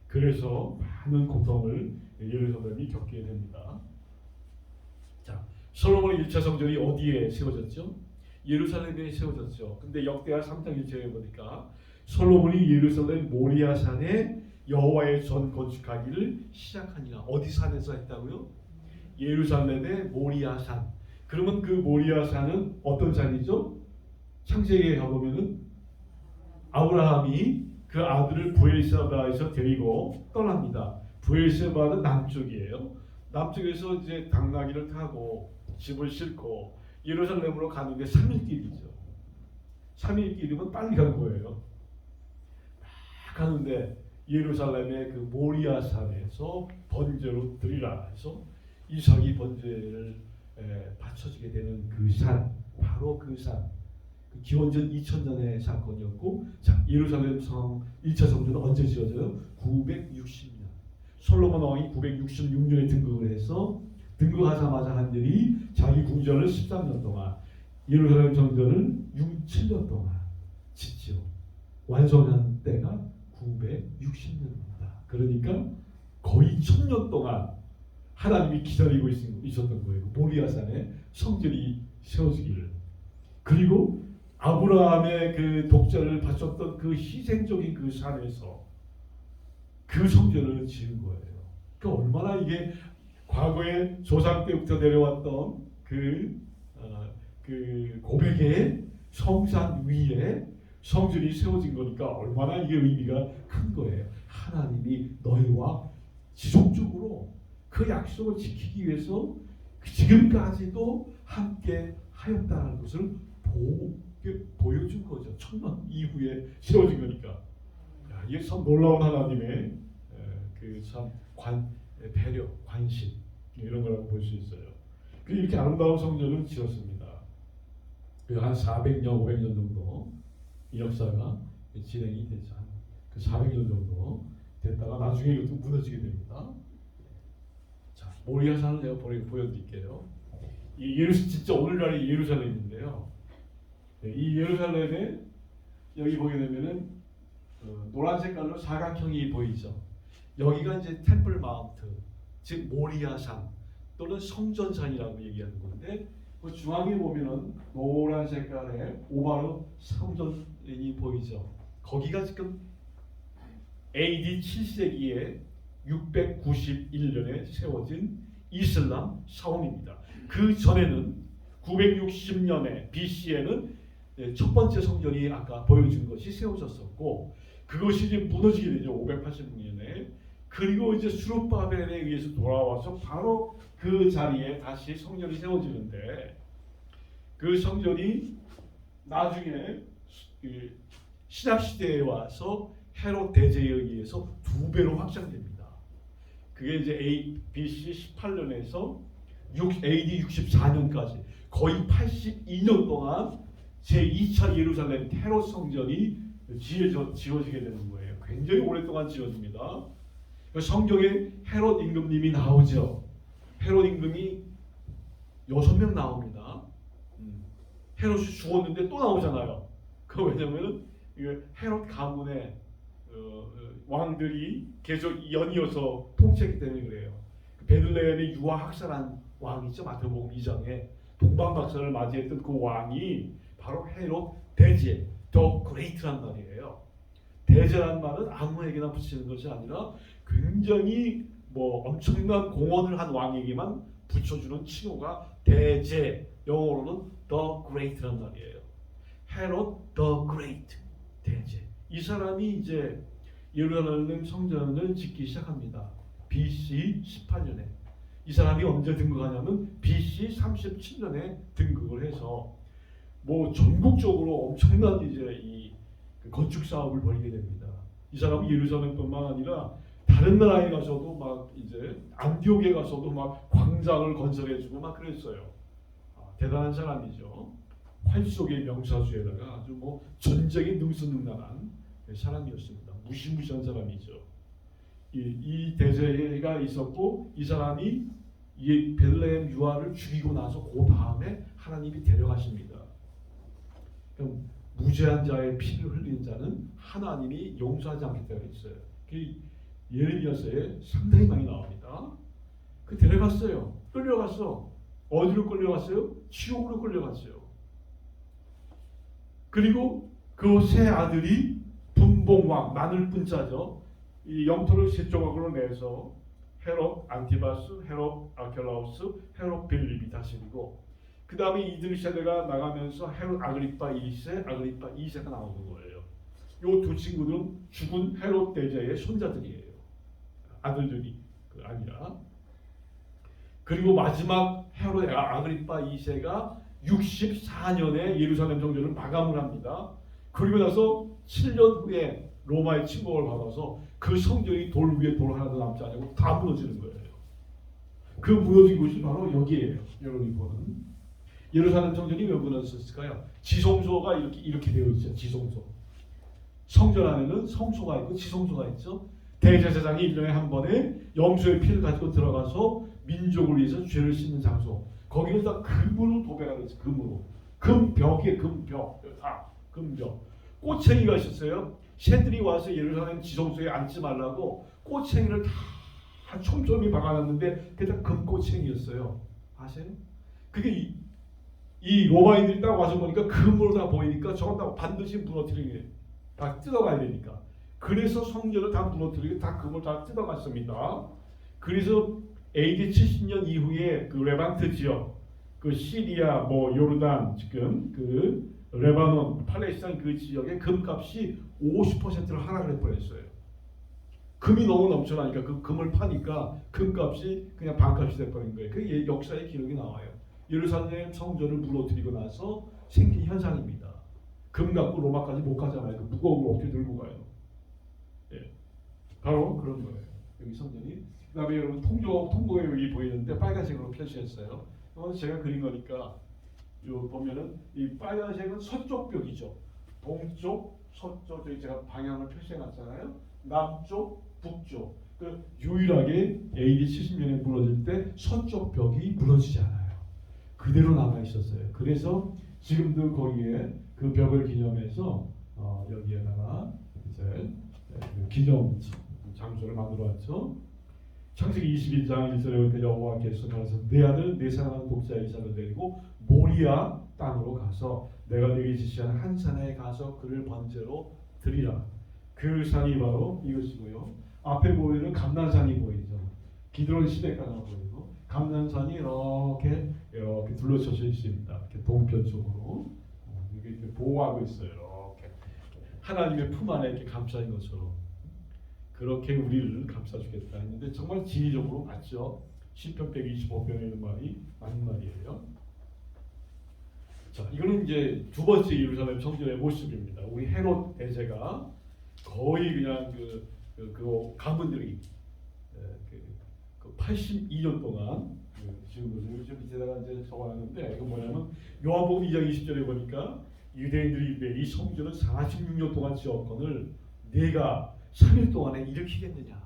그래서 많은 고통을 예루살렘이 겪게 됩니다. 자, 솔로몬의 1차 성전이 어디에 세워졌죠? 예루살렘에 세워졌죠. 근데 역대하 3장 1절에 보니까 솔로몬이 예루살렘 모리아산에 여호와의 전 건축하기를 시작하니라. 어디 산에서 했다고요? 예루살렘의 모리아산. 그러면 그 모리아산은 어떤 산이죠? 창세기에 가보면은 아브라함이 그 아들을 부엘세바에서 데리고 떠납니다. 부엘세바는 남쪽이에요. 남쪽에서 이제 당나귀를 타고 집을 싣고 예루살렘으로 가는데 3일 길이죠. 3일 길이면 빨리 간 거예요. 막 가는데 예루살렘의 그 모리아산에서 번제로 드리라 해서 이삭이 번제를 바쳐지게 되는 그 산, 바로 그 산. 그 기원전 2000년의 사건이었고, 자, 예루살렘 성 1차 성전은 언제 지어져요? 960년. 솔로몬 왕이 966년에 등극을 해서 등극하자마자 한 일이 자기 궁전을 13년 동안, 예루살렘 성전을 7년 동안 짓죠. 완성한 때가 960년입니다. 그러니까 거의 1000년 동안 하나님이 기다리고 있었던 거예요. 모리아산에 성전이 세워지기를. 그리고 아브라함의 그 독자를 바쳤던 그 희생적인 그 산에서 그 성전을 지은 거예요. 그러니까 얼마나 이게 과거에 조상 때부터 내려왔던 그 고백의 성산 위에 성전이 세워진 거니까 얼마나 이게 의미가 큰 거예요. 하나님이 너희와 지속적으로 그 약속을 지키기 위해서 지금까지도 함께 하였다는 것을 보여준 거죠. 1000년 이후에 세워진 거니까. 야, 이게 참 놀라운 하나님의 그 참 배려, 관심 이런 거라고 볼 수 있어요. 이렇게 아름다운 성전을 지었습니다. 한 400년, 500년 정도 이 역사가 진행이 되죠. 그 400년 정도 됐다가 나중에 이것도 무너지게 됩니다. 자, 모리아산을 제가 보여드릴게요. 진짜 오늘날의 예루살렘인데요. 이 예루살렘에 여기 보게 되면은 노란 색깔로 사각형이 보이죠. 여기가 이제 템플 마운트, 즉 모리아산 또는 성전산이라고 얘기하는 건데, 그 중앙에 보면은 노란 색깔의 오바르 성전이 보이죠. 거기가 지금 AD 7세기에 691년에 세워진 이슬람 사원입니다. 그 전에는 960년에 BC에는 첫 번째 성전이 아까 보여준 것이 세워졌었고, 그것이 이제 무너지게 되죠. 586년에. 그리고 이제 수룹바벨에 의해서 돌아와서 바로 그 자리에 다시 성전이 세워지는데, 그 성전이 나중에 신약 시대에 와서 헤롯 대제에 의해서 2배로 확장됩니다. 그게 이제 BC 18년에서 AD 64년까지 거의 82년 동안 제2차 예루살렘 헤롯 성전이 지어지게 되는 거예요. 굉장히 오랫동안 지어집니다. 성경에 헤롯 임금님이 나오죠. 헤롯 임금이 6명 나옵니다. 헤롯이 죽었는데 또 나오잖아요. 그 왜냐하면 헤롯 가문의 왕들이 계속 연이어서 통치했기 때문에 그래요. 베들레헴에 유아 학살한 왕이죠. 마태복음 2장에 동방박사를 맞이했던 그 왕이 바로 헤롯 대제, 더 그레이트란 말이에요. 대제란 말은 아무에게나 붙이는 것이 아니라 굉장히 엄청난 공헌을 한 왕에게만 붙여주는 칭호가 대제, 영어로는 the great란 말이에요. 헤롯 the great, 대제. 이 사람이 이제 예루살렘 성전을 짓기 시작합니다. BC 18년에. 이 사람이 언제 등극하냐면 BC 37년에 등극을 해서 전국적으로 엄청난 이제 이 건축 사업을 벌이게 됩니다. 이 사람은 예루살렘뿐만 아니라 다른 나라에 가서도 막 이제 안디옥에 가서도 막 광장을 건설해주고 막 그랬어요. 대단한 사람이죠. 활 속의 명사수에다가 아주 전쟁에 능수능란한 사람이었습니다. 무시무시한 사람이죠. 이 대제가 있었고, 이 사람이 이 베들레헴 유아를 죽이고 나서 그 다음에 하나님이 데려가십니다. 그럼 무죄한 자의 피를 흘린 자는 하나님이 용서하지 않겠다고 했어요. 예레미야서에 상당히 많이 나옵니다. 데려갔어요. 끌려갔어. 어디로 끌려갔어요? 지옥으로 끌려갔어요. 그리고 그 세 아들이 분봉왕, 나눌 분자죠. 이 영토를 세 조각으로 내서 헤롯 안티바스, 헤롯 아켈라우스, 헤롯 빌립이 다스리고, 그 다음에 이들 세대가 나가면서 헤롯 아그리파 1세, 아그리파 2세가 나오는 거예요. 이 두 친구들은 죽은 헤롯 대제의 손자들이에요. 아들들이 아니라. 그리고 마지막 헤롯 아그리파 2세가 64년에 예루살렘 성전을 마감을 합니다. 그리고 나서 7년 후에 로마의 침공을 받아서 그 성전이 돌 위에 돌 하나도 남지 않고 다 무너지는 거예요. 그 무너진 곳이 바로 여기에요. 여러분이 보는 예루살렘 성전이 왜 무너졌을까요? 지성소가 이렇게 되어 있죠. 지성소. 성전 안에는 성소가 있고 지성소가 있죠. 대제사장이 1년에 한 번에 염소의 피를 가지고 들어가서 민족을 위해서 죄를 씻는 장소. 거기는 다 금으로 도배가 됐어요. 금으로. 금벽에 금벽. 다 금벽. 꼬챙이가 있었어요. 새들이 와서 예루살렘 지성소에 앉지 말라고 꼬챙이를 다 촘촘히 박아놨는데 그게 다 금꼬챙이였어요. 아세요? 그게 이 로마인들이 딱 와서 보니까 금으로 다 보이니까 저건 다 반드시 무너뜨리게 다 뜯어가야 되니까. 그래서 성전을 다 무너뜨리고 다 금을 다 뜯어갔습니다. 그래서 AD 70년 이후에 그 레반트 지역, 그 시리아, 뭐 요르단 지금 그 레바논, 팔레스타인 그 지역의 금값이 50%를 하락을 해버렸어요. 금이 너무 넘쳐나니까 그 금을 파니까 금값이 그냥 반값이 돼버린 거예요. 그 역사의 기록이 나와요. 예루살렘 성전을 무너뜨리고 나서 생긴 현상입니다. 금 갖고 로마까지 못 가잖아요. 그 무거운 거 어떻게 들고 가요? 예, 바로 그런 거예요. 여기 성전이. 그다음에 여러분 통곡에 여기 보이는데 빨간색으로 표시했어요. 이건 제가 그린 거니까 요 보면은 이 빨간색은 서쪽 벽이죠. 동쪽, 서쪽 저기 제가 방향을 표시해놨잖아요. 남쪽, 북쪽. 그 유일하게 AD 70년에 무너질 때 서쪽 벽이 무너지지 않아요. 그대로 남아 있었어요. 그래서 지금도 거기에 그 벽을 기념해서 여기에다가 이제 기념 장소를 만들어왔죠. 창세기 21장 1절에 그 여호와께서 말해서 내 아들 내 사랑하는 독자 이삭을 데리고 모리아 땅으로 가서 내가 네게 지시한 한 산에 가서 그를 번제로 드리라. 그 산이 바로 이것이고요. 앞에 보이는 감난산이 보이죠. 기드론 시내가가 보이고 감난산이 이렇게 둘러쳐져 있습니다. 이렇게 동편 쪽으로 이렇게 보호하고 있어요. 이렇게 하나님의 품 안에 이렇게 감싸인 것처럼. 그렇게 우리를 감싸주겠다 했는데 정말 진리적으로 맞죠. 시편 125편에 있는 말이 맞는 말이에요. 자, 이거는 이제 두 번째 예루살렘 성전의 모습입니다. 우리 헤롯 대제가 거의 그냥 그 가문들이 82년 동안 지금 밑에다가 이제 적어놨는데 이거 뭐냐면 요한복음 2장 20절에 보니까 유대인들이 이 성전을 46년 동안 지었거늘 네가 3일 동안에 일으키겠느냐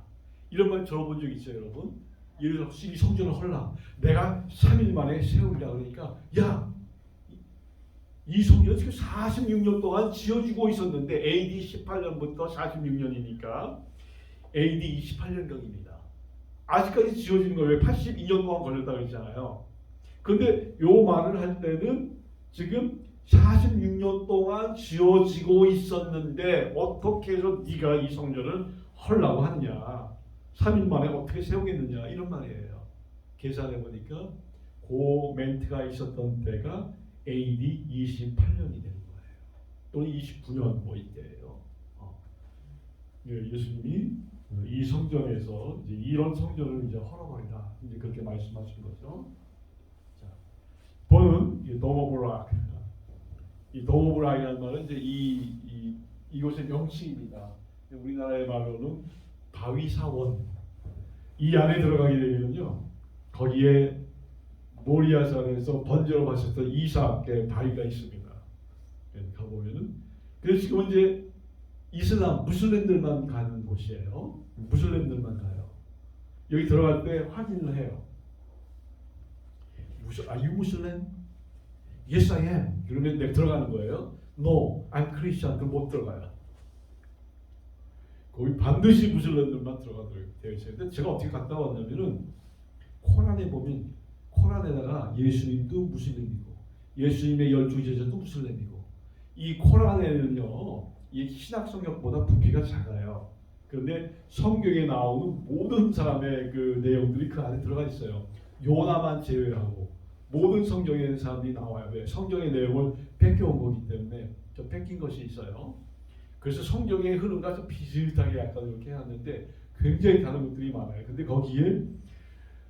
이런 말 들어본 적 있어요, 여러분? 예를 들어서 이 성전을 헐라 내가 3일 만에 세우리라 그러니까 야 이 성전 지금 46년 동안 지어지고 있었는데 AD 18년부터 46년이니까 AD 28년경입니다. 아직까지 지어지는 거예요. 82년 동안 걸렸다고 했잖아요. 그런데 요 말을 할 때는 지금 46년 동안 지어지고 있었는데 어떻게 해서 네가 이 성전을 헐라고 하느냐 3일 만에 어떻게 세우겠느냐 이런 말이에요. 계산해 보니까 그 멘트가 있었던 때가 AD 28년이 되는 거예요. 또는 29년 뭐 이때예요. 예수님이 이 성전에서 이제 이런 성전을 이제 헐어버리라 이제 그렇게 말씀하신 거죠. 자, 보는 도모브락 이 도모브락이라는 말은 이제 이곳의 명칭입니다. 우리나라의 말로는 바위사원. 이 안에 들어가게 되면요, 거기에 모리아산에서 번제로 바쳤던 이삭의 바위가 있습니다. 가보면은 그래서 지금 이제 이슬람 무슬림들만 가는 곳이에요. 무슬림들만 가요. 여기 들어갈 때 확인을 해요. Are you Muslim? Yes, I am. 그러면 내가 들어가는 거예요. No, I'm Christian. 그럼 못 들어가요. 거기 반드시 무슬림들만 들어가도록 되어 있어요. 근데 제가 어떻게 갔다 왔냐면은 코란에 보면 코란에다가 예수님도 무슬림이고 예수님의 12제자도 무슬림이고 이 코란에는요 이 신학 성경보다 부피가 작아요. 그런데 성경에 나오는 모든 사람의 그 내용들이 그 안에 들어가 있어요. 요나만 제외하고 모든 성경에 있는 사람들이 나와요. 왜? 성경의 내용을 뺏겨온 거기 때문에 저 뺏긴 것이 있어요. 그래서 성경의 흐름과 좀 비슷하게 약간 이렇게 하는데 굉장히 다른 것들이 많아요. 근데 거기에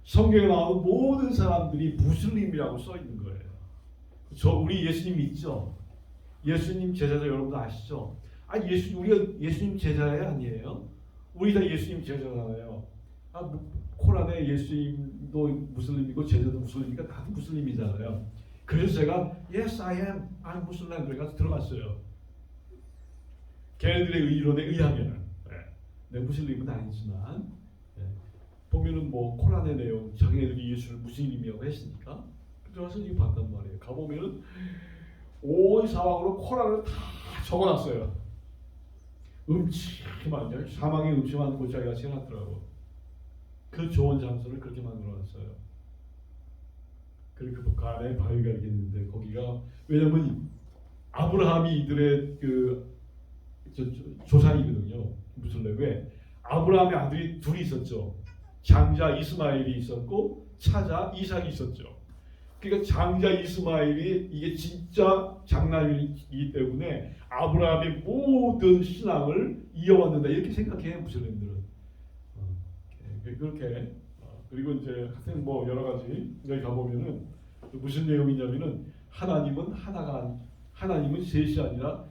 성경에 나오는 모든 사람들이 무슬림이라고 써 있는 거예요. 우리 예수님 믿죠? 예수님 제자들 여러분 아시죠? 우리가 예수님 제자예요, 아니에요? 우리 다 예수님 제자잖아요. 코란에 예수님도 무슬림이고 제자도 무슬림이니까 다들 무슬림이잖아요. 그래서 제가 Yes, I am. I'm Muslim. 그래서 들어갔어요. 걔네들의 의론에 의하면 내 무슬림은 아니지만 보면은 뭐 코란의 내용, 자기네들이 예수를 무슨 이름이라고 했으니까 들어가서 이거 봤단 말이에요. 가보면은 온 사방으로 코란을 다 적어놨어요. 음침한 사망의 음침한 곳자기가 생각더라고. 그 좋은 장소를 그렇게 만들어놨어요. 그리고 그 안에 바위가 이렇게 있는데 거기가 왜냐면 아브라함이 이들의 조상이거든요. 무슨 왜? 아브라함의 아들이 둘이 있었죠. 장자 이스마엘이 있었고 차자 이삭이 있었죠. 그러니까 장자 이스마엘이 이게 진짜 장남이기 때문에 아브라함의 모든 신앙을 이어왔는다 이렇게 생각해요 무슬림들은. 그렇게 그리고 이제 하여튼 뭐 여러 가지 여기 가보면은 무슨 내용이냐면은 하나님은 하나가 하나님은 셋이 아니라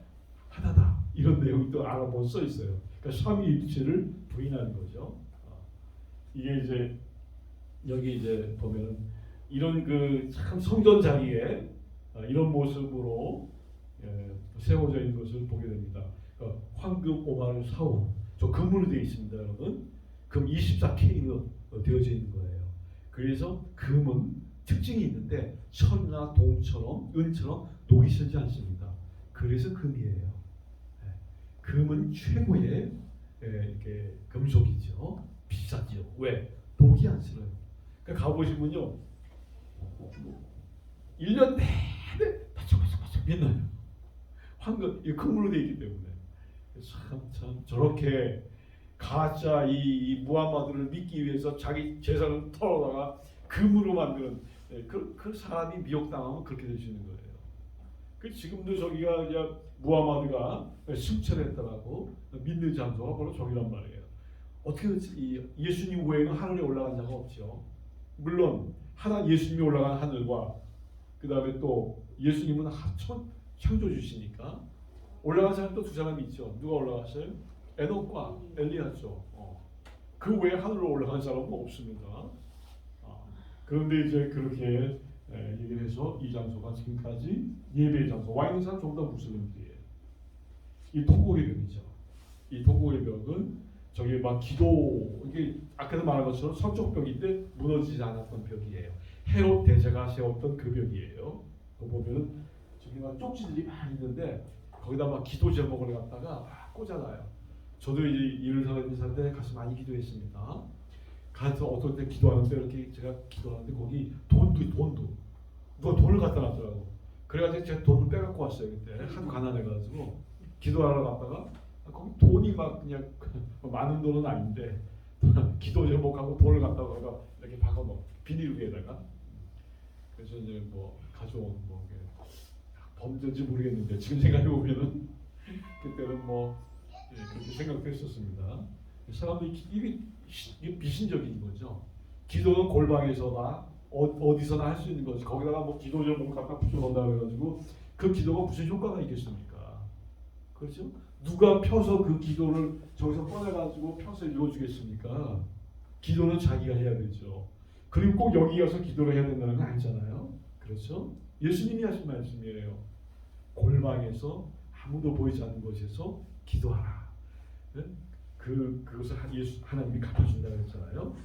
하나다 이런 내용이 또 알아보고 써 있어요. 그러니까 삼위일체를 부인하는 거죠. 이게 이제 여기 이제 보면은 이런 그 참 성전 자리에 이런 모습으로 세워져 있는 것을 보게 됩니다. 황금 오말 사원 저 금으로 되어 있습니다, 여러분. 금 24K로 되어져 있는 거예요. 그래서 금은 특징이 있는데 철이나 동처럼 은처럼 녹이 슬지 않습니다. 그래서 금이에요. 금은 최고의 이렇게 금속이죠. 비싸죠. 왜? 독이 안 슬어요. 그러니까 가보시면요, 1년 내내 바짝바짝 빛나요. 황금 이 금으로 되어 있기 때문에 참 저렇게 가짜 이 무함마드를 믿기 위해서 자기 재산을 털어다가 금으로 만드는 그 사람이 미혹당하면 그렇게 될 수 있는 거예요. 그 지금도 저기가 이제 무함마드가 승천했다라고 믿는 장소가 바로 저기란 말이에요. 어떻게 예수님 외에는 하늘에 올라간 자가 없죠. 물론 예수님이 올라간 하늘과 그 다음에 또 예수님은 창조주시니까 올라간 사람 또 두 사람이 있죠. 누가 올라갔어요? 에녹과 엘리야죠. 그 외에 하늘로 올라간 사람은 없습니다. 그런데 이제 그렇게 얘기를 해서 이 장소가 지금까지 예배의 장소. 와 있는 사람 전부 다 무슬림들이에요. 이 통곡의 벽이죠. 이 통곡의 벽은 저기 막 기도 이게 아까도 말한 것처럼 성적 벽인데 무너지지 않았던 벽이에요. 헤롯 대제가 세웠던 그 벽이에요. 그 보면은 저기 막 쪽지들이 많이 있는데 거기다 막 기도 제목을 갖다가 꽂아놔요. 저도 이제 예루살렘 살 때 가서 많이 기도했습니다. 가서 어떨 때 기도하는데 이렇게 제가 기도하는데 거기 돈도 누가 돈을 갖다 놨더라고. 그래가지고 제가 돈을 빼갖고 왔어요 그때. 하도 가난해가지고 기도하러 갔다가 거기 돈이 막 그냥 많은 돈은 아닌데 기도 제목하고 돈을 갖다가 내가 이렇게 박아놓고 비닐 위에다가. 그래서 이제 뭐 가져온 뭐 범죄인지 모르겠는데 지금 생각해 보면은 그때는 뭐 그렇게 생각도 했었습니다. 사람들이 이게 비신적인 거죠. 기도는 골방에서나 어디서나 할 수 있는 거지. 거기다가 뭐 기도 제목을 갖다 붙여놓는다 그래가지고 그 기도가 무슨 효과가 있겠습니까? 그렇죠? 누가 펴서 그 기도를 저기서 꺼내가지고 펴서 읽어주겠습니까? 기도는 자기가 해야 되죠. 그리고 꼭 여기 가서 기도를 해야 된다는 건 아니잖아요. 그렇죠? 예수님이 하신 말씀이에요. 골방에서 아무도 보이지 않는 곳에서 기도하라. 그것을 하나님이 갚아준다고 했잖아요.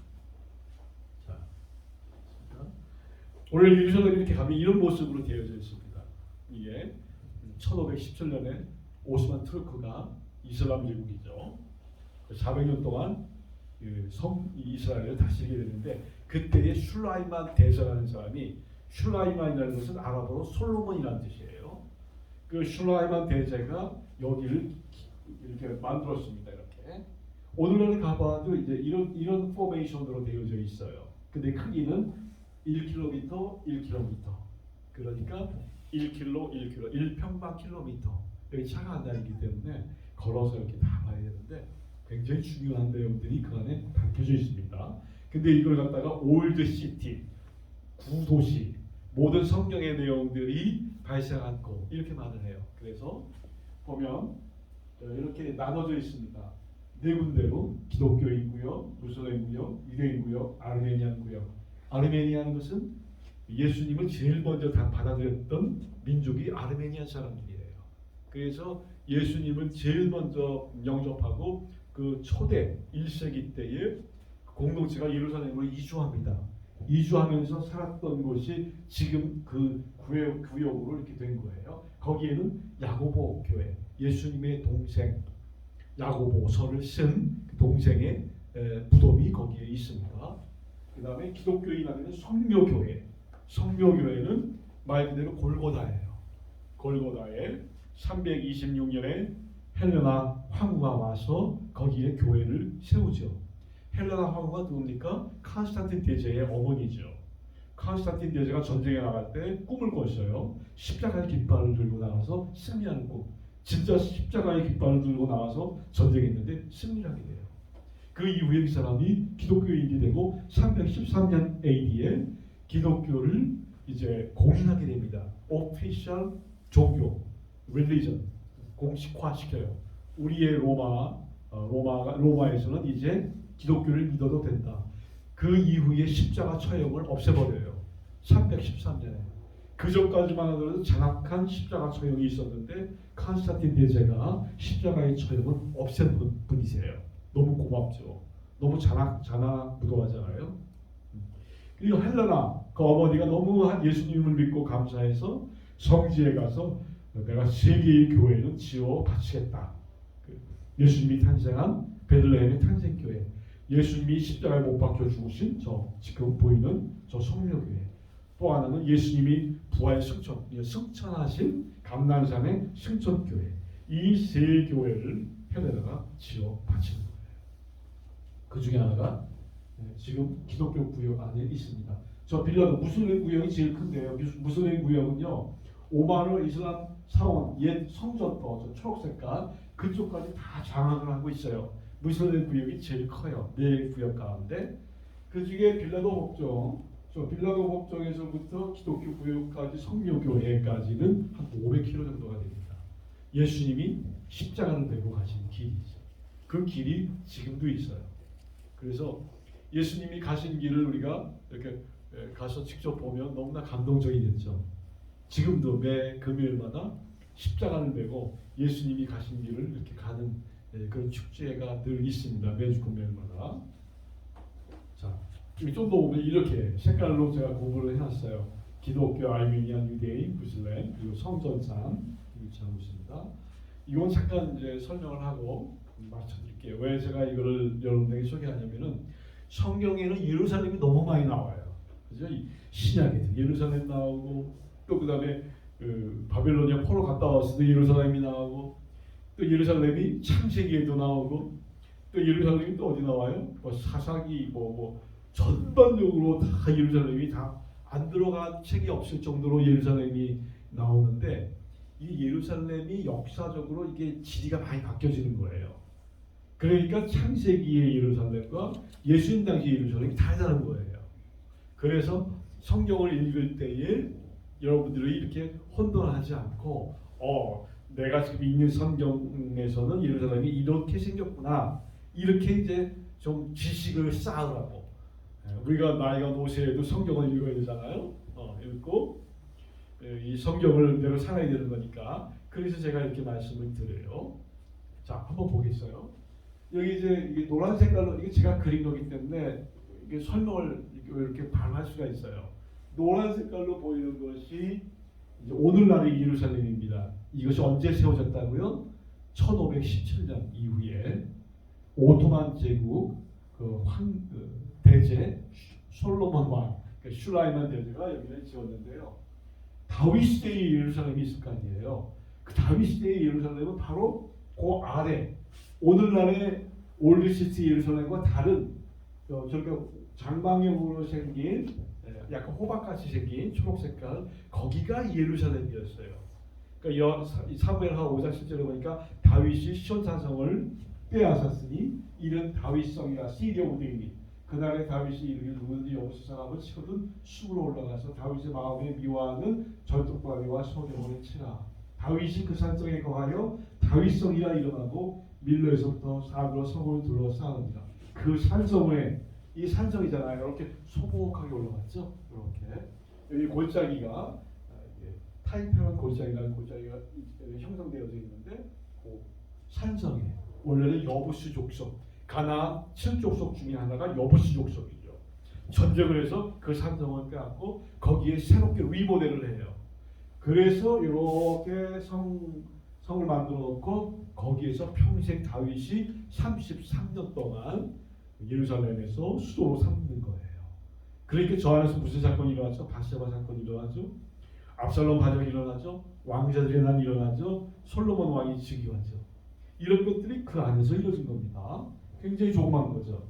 자, 오늘 예루살렘 이렇게 가면 이런 모습으로 되어져 있습니다. 이게 1517년에 오스만 투르크가 이슬람 제국이죠. 400년 동안 이스라엘을 다스리게 되는데 그때의 슐라이만 대제라는 사람이 슐라이만이라는 것은 아랍어로 솔로몬이라는 뜻이에요. 그 슐라이만 대제가 여기를 이렇게 만들었습니다. 이렇게 오늘날 가봐도 이제 이런 포메이션으로 되어져 있어요. 근데 크기는 1km, 1km. 그러니까 1km, 1km, 1평방킬로미터. 여기 차가 안 다니기 때문에 걸어서 이렇게 다 봐야 되는데 굉장히 중요한 내용들이 그 안에 담겨져 있습니다. 근데 이걸 갖다가 올드 시티, 구도시, 모든 성경의 내용들이 발생한 곳 이렇게 말을 해요. 그래서 보면 이렇게 나눠져 있습니다. 네 군데로 기독교인 구역, 무슬림 구역, 유대인 구역, 아르메니안 구역. 아르메니아는 것은 예수님을 제일 먼저 다 받아들였던 민족이 아르메니안 사람들이에요. 그래서 예수님을 제일 먼저 영접하고 그 초대 1세기 때에 공동체가 예루살렘으로 이주합니다. 이주하면서 살았던 곳이 지금 그 구역으로 이렇게 된 거예요. 거기에는 야고보 교회, 예수님의 동생 야고보서를 쓴 동생의 무덤이 거기에 있습니다. 그 다음에 기독교인하면 성묘교회, 성묘교회는 말 그대로 골고다예요. 골고다에 326년에 헬레나 황후가 와서 거기에 교회를 세우죠. 헬레나 황후가 누굽니까? 콘스탄틴 대제의 어머니죠. 콘스탄틴 대제가 전쟁에 나갈 때 꿈을 꿨어요. 십자가의 깃발을 들고 나가서 승리하는 꿈. 진짜 십자가의 깃발을 들고 나가서 전쟁했는데 승리하게 돼요. 그 이후에 이 사람이 기독교인이 되고 313년 AD에 기독교를 이제 공인하게 됩니다. 오피셜 종교, religion 공식화시켜요. 우리의 로마에서는 이제 기독교를 믿어도 된다. 그 이후에 십자가 처형을 없애버려요. 313년에. 그 전까지만 하더라도 장악한 십자가 처형이 있었는데 콘스탄틴 대제가 십자가의 처형을 없앤 분이세요. 너무 고맙죠. 너무 자나무도하잖아요. 그리고 헬레나 그 어머니가 너무 예수님을 믿고 감사해서 성지에 가서 내가 세계의 교회는 지어 바치겠다. 예수님이 탄생한 베들레헴의 탄생교회, 예수님이 십자가에 못 박혀 죽으신 저 지금 보이는 저 성묘교회, 또 하나는 예수님이 부활 승천하신 감난산의 승천교회, 이 세 교회를 헬레나가 지어 바친 거예요. 그 중에 하나가 지금 기독교 구역 안에 있습니다. 저 빌라도 무슬림 구역이 제일 큰데요. 무슬림 구역은요, 오마르 이슬람 사원 옛 성전도 저 초록색깔 그쪽까지 다 장악을 하고 있어요. 무슬림 구역이 제일 커요. 네 구역 가운데. 그 중에 빌라도 법정, 저 빌라도 법정에서부터 기독교 구역까지 성묘교회까지는 한 500km 정도가 됩니다. 예수님이 십자가를 메고 가신 길이죠. 그 길이 지금도 있어요. 그래서 예수님이 가신 길을 우리가 이렇게 가서 직접 보면 너무나 감동적이겠죠. 지금도 매 금요일마다 십자가를 메고 예수님이 가신 길을 이렇게 가는 그런 축제가 늘 있습니다. 매주 금요일마다. 자, 좀 더 보면 이렇게 색깔로 제가 구분을 해놨어요. 기독교, 아르메니안, 유대인, 무슬림, 그리고 성전산 이렇게 하고 있습니다. 이건 잠깐 이제 설명을 하고 말씀드릴게요. 왜 제가 이거를 여러분에게 소개하냐면은 성경에는 예루살렘이 너무 많이 나와요. 그죠? 신약에도 예루살렘 나오고 또 그다음에 바벨로니아 포로 갔다 왔을 때 예루살렘이 나오고 또 예루살렘이 창세기에도 나오고 또 예루살렘이 또 어디 나와요? 뭐 사사기 뭐 전반적으로 다 예루살렘이 다 안 들어간 책이 없을 정도로 예루살렘이 나오는데 이 예루살렘이 역사적으로 이게 지리가 많이 바뀌어지는 거예요. 그러니까 창세기의 예루살렘과 예수님 당시 예루살렘이 다르다는 거예요. 그래서 성경을 읽을 때에 여러분들이 이렇게 혼돈하지 않고 내가 지금 읽는 성경에서는 예루살렘이 이렇게 생겼구나, 이렇게 이제 좀 지식을 쌓으라고. 우리가 나이가 노쇠해도 성경을 읽어야 되잖아요. 읽고 이 성경을 내가 살아야 되는 거니까. 그래서 제가 이렇게 말씀을 드려요. 자, 한번 보겠어요. 여기 이제 이게 노란 색깔로, 이게 제가 그린 거기 때문에 이게 설명을 이렇게 반할 수가 있어요. 노란 색깔로 보이는 것이 이제 오늘날의 예루살렘입니다. 이것이 언제 세워졌다고요? 1517년 이후에 오토만 제국 대제 솔로몬 왕, 슐라이만 대제가 여기를 지었는데요. 다윗 시대의 예루살렘이 있을 거 아니에요. 그 다윗 시대의 예루살렘은 바로 그 아래 오늘날의 올드시티 예루살렘과 다른 저렇게 장방형으로 생긴 약간 호박같이 생긴 초록색깔, 거기가 예루살렘이었어요. 그러니까 사무엘하 5장 10절에 보니까 다윗이 시온산성을 빼앗았으니 이는 다윗성이라 시리오 데이빗. 그날에 다윗이 이르기를 누구든지 여호수 사람을 치거든 숲으로 올라가서 다윗의 마음에 미워하는 절뚝바위와 소경을 치라. 다윗이 그 산성에 거하여 다윗성이라 이름하고 밀로에서부터 산으로 성을 둘러싸는다. 그 산성에, 이 산성이잖아요. 이렇게 소복하게 올라갔죠. 이렇게 여기 골짜기가 타이페론 골짜기라는 골짜기가 형성되어져 있는데 그 산성에 원래는 여부스 족속, 가나안 7족속 중에 하나가 여부스 족속이죠. 전쟁을 해서 그 산성을 빼앗고 거기에 새롭게 리모델을 해요. 그래서 이렇게 성을 만들어 놓고 거기에서 평생 다윗이 33년 동안 예루살렘에서 수도로 삼는 거예요. 그러니까 저 안에서 무슨 사건이 일어나죠? 바세바 사건이 일어나죠. 압살롬 반역이 일어나죠. 왕자들의 난 일어나죠. 솔로몬 왕이 즉위하죠. 이런 것들이 그 안에서 이루어진 겁니다. 굉장히 조그만 거죠.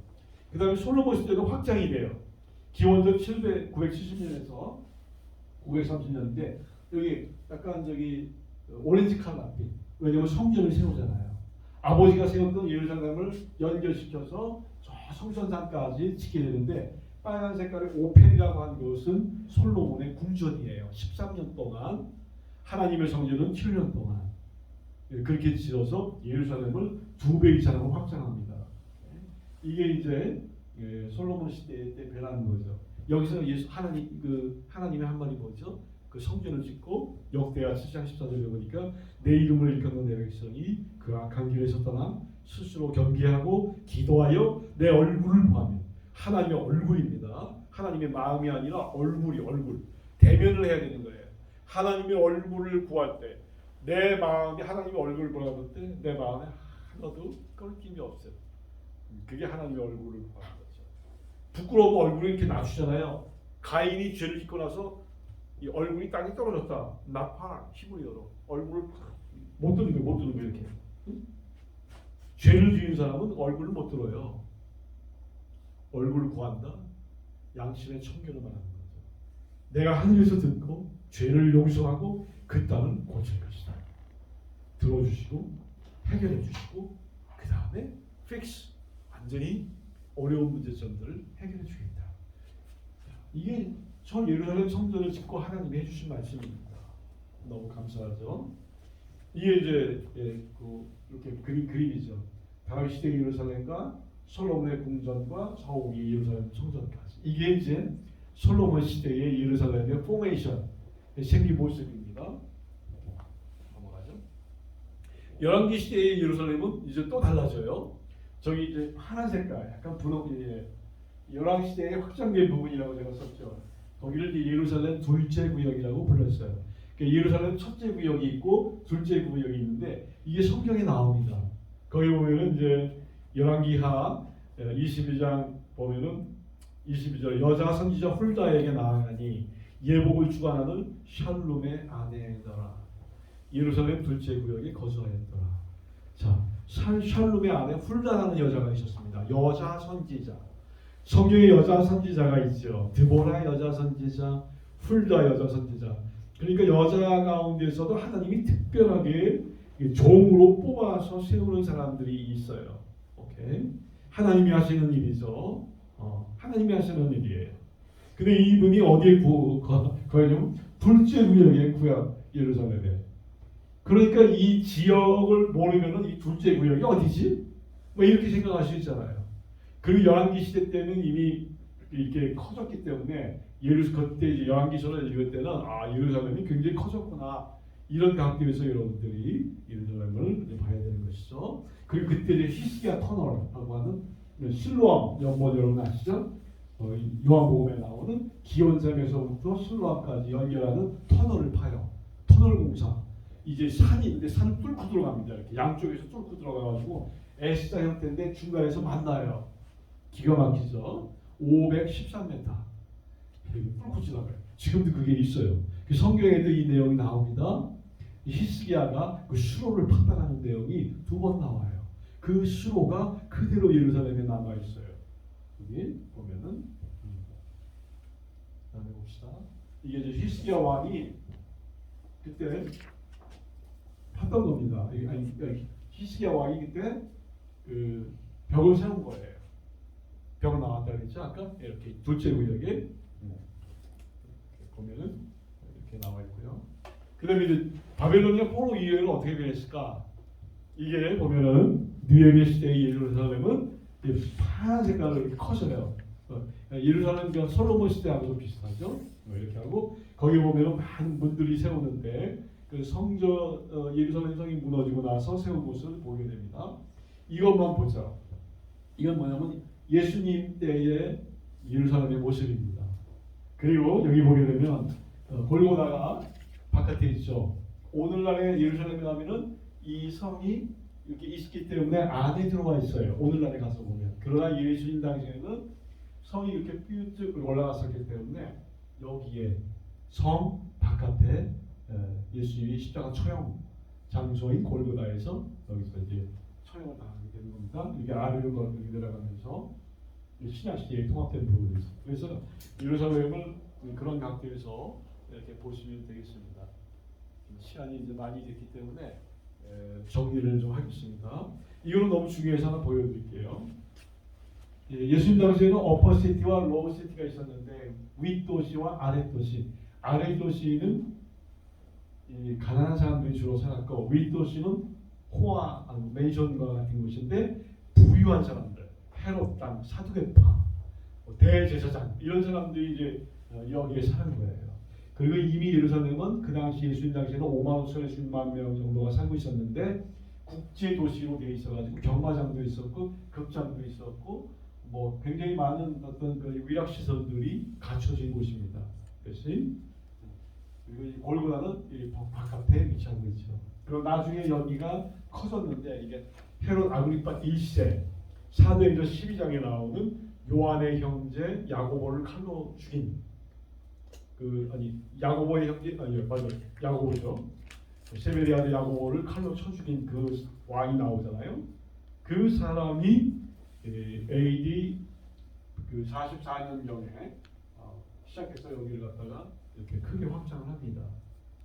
그 다음에 솔로몬 시대도 확장이 돼요. 기원전 970년에서 930년인데 여기 약간 저기 오렌지 칼라빛. 왜냐하면 성전을 세우잖아요. 아버지가 세웠던 예루살렘을 연결시켜서 저 성전산까지 짓게 되는데 빨간 색깔의 오펠이라고 하는 것은 솔로몬의 궁전이에요. 13년 동안 하나님의 성전은 7년 동안 그렇게 지어서 예루살렘을 2배 이상으로 확장합니다. 이게 이제 솔로몬 시대 때 변하는 거죠. 여기서 하나님의 한 말이 뭐죠? 그 성전을 짓고 역대하 7장 14절에 보니까 내 이름을 일컫는 내 백성이 그 악한 길에서 떠나 스스로 겸비하고 기도하여 내 얼굴을 보하며 하나님의 얼굴입니다. 하나님의 마음이 아니라 얼굴 대면을 해야 되는 거예요. 하나님의 얼굴을 구할 때 내 마음이 하나님의 얼굴을 보라볼 때 내 마음에 하나도 껄낌이 없어요. 그게 하나님의 얼굴을 구하는 거죠. 부끄러우면 얼굴을 이렇게 낮추잖아요. 가인이 죄를 짓고 나서 이 얼굴이 땅에 떨어졌다. 나파 힘을 열어 얼굴을 못 드는 거예요. 이렇게. 죄를 지은 사람은 얼굴을 못 들어요. 얼굴을 구한다. 양심의 청결을 말하는 거죠. 내가 하늘에서 듣고 죄를 용서하고 그 땅을 고칠 것이다. 들어주시고 해결해 주시고 그 다음에 픽스 완전히 어려운 문제점들을 해결해 주겠다. 이게 저 예루살렘 성전을 짓고 하나님이 해주신 말씀입니다. 너무 감사하죠. 이게 이제 이렇게 그림이죠. 다윗 시대 예루살렘과 솔로몬의 궁전과 서우기 예루살렘 성전까지. 이게 이제 솔로몬 시대의 예루살렘의 포메이션 생긴 모습입니다. 넘어가죠. 열왕기 시대의 예루살렘은 이제 또 달라져요. 저기 이제 파란 색깔, 약간 분홍 열왕 시대의 확장된 부분이라고 제가 썼죠. 거기를 이제 예루살렘 둘째 구역이라고 불렀어요. 그러니까 예루살렘 첫째 구역이 있고 둘째 구역이 있는데 이게 성경에 나옵니다. 거기 보면은 이제 열왕기하 22장 보면은 22절 여자 선지자 훌다에게 나아가니 예복을 주관하는 샬룸의 아내더라. 예루살렘 둘째 구역에 거주하였더라. 자, 샬룸의 아내 훌다라는 여자가 있었습니다. 여자 선지자. 성경에 여자 선지자가 있죠. 드보라 여자 선지자, 훌다 여자 선지자. 그러니까 여자 가운데서도 하나님이 특별하게 종으로 뽑아서 세우는 사람들이 있어요. 오케이. 하나님이 하시는 일이죠. 하나님이 하시는 일이에요. 근데 이분이 어디에 거하냐면 둘째 구역의 구역 예루살렘에. 그러니까 이 지역을 모르면은 이 둘째 구역이 어디지? 뭐 이렇게 생각할 수 있잖아요. 그리고 열왕기 시대 때는 이미 이렇게 커졌기 때문에 그때 이제 열왕기서를 읽을 때는 예루살렘이 굉장히 커졌구나 이런 각도에서 여러분들이 예루살렘을 봐야 되는 것이죠. 그리고 그때 이제 히스기야 터널이라고 하는 실로암 연못 여러분 아시죠? 요한복음에 나오는 기원샘에서부터 실로암까지 연결하는 터널을 파요. 터널 공사. 이제 산이 있는데 산을 뚫고 들어갑니다. 이렇게 양쪽에서 뚫고 들어가가지고 S자 형태인데 중간에서 만나요. 기가 막히죠. 513m. 뚫고 지나가요. 지금도 그게 있어요. 그 성경에도 이 내용이 나옵니다. 히스기야가 그 수로를 판단하는 내용이 2번 나와요. 그 수로가 그대로 예루살렘에 남아 있어요. 여기 보면은 다음에 봅시다. 이게 이제 히스기야 왕이 그때 했던 겁니다. 히스기야 왕이 그때 그 벽을 세운 거예요. 벽을 나왔다 그랬죠. 아까 이렇게 둘째 구역에 이렇게 보면은 이렇게 나와 있고요. 그다음에 이제 바벨로니아 포로 이후에는 어떻게 변했을까? 이게 보면은 느헤미야 시대의 예루살렘은 파란 색깔로 이렇게 커져요. 예루살렘과 솔로몬 시대하고도 비슷하죠. 이렇게 하고 거기 보면은 많은 분들이 세우는데 그 성전 예루살렘 성이 무너지고 나서 세운 곳을 보게 됩니다. 이것만 보자. 이건 뭐냐면 예수님 때의 예루살렘의 모습입니다. 그리고 여기 보게 되면 골고다가 바깥에 있죠. 오늘날의 예루살렘에 가면은 이 성이 이렇게 있기 때문에 안에 들어와 있어요. 오늘날에 가서 보면. 그러나 예수님 당시에는 성이 이렇게 삐쭉 올라갔었기 때문에 여기에 성 바깥에 예수님이 십자가 처형 장소인 골고다에서 여기서 이제 처형을 당하게 되는 겁니다. 이게 아래로 걸으게 내려가면서 신약 시대에 통합된 부분이 있습니다. 그래서 예루살렘을 그런 각도에서 이렇게 보시면 되겠습니다. 시간이 이제 많이 됐기 때문에 정리를 좀 하겠습니다. 이거는 너무 중요해서 하나 보여드릴게요. 예수님 당시에는 어퍼시티와 로우시티가 있었는데 윗도시와 아랫도시. 아랫도시는 이 가난한 사람들이 주로 살았고 윗도시는 호화, 메이션과 같은 곳인데 부유한 사람들, 헤롯 땅, 사두개파, 대제사장 이런 사람들이 이제 여기에 사는 거예요. 그리고 이미 예루살렘은 그 당시 예수님 당시에는 5만에서 10만 명 정도가 살고 있었는데 국제 도시로 되어 있어가지고 경마장도 있었고 극장도 있었고 뭐 굉장히 많은 어떤 그 위락 시설들이 갖춰진 곳입니다. 그래서 그리고 이 골고다는 이 바깥에 위치하고 있죠. 그리고 나중에 여기가 커졌는데 이게 헤롯 아그리파 1세 사도행전 12장에 나오는 요한의 형제 야고보를 칼로 죽인 야고보의 형제 맞아요. 야고보죠. 세베리아의 야고보를 칼로 쳐 죽인 그 왕이 나오잖아요. 그 사람이 AD 44년경에 시작해서 여기를 갖다가 이렇게 크게 확장을 합니다.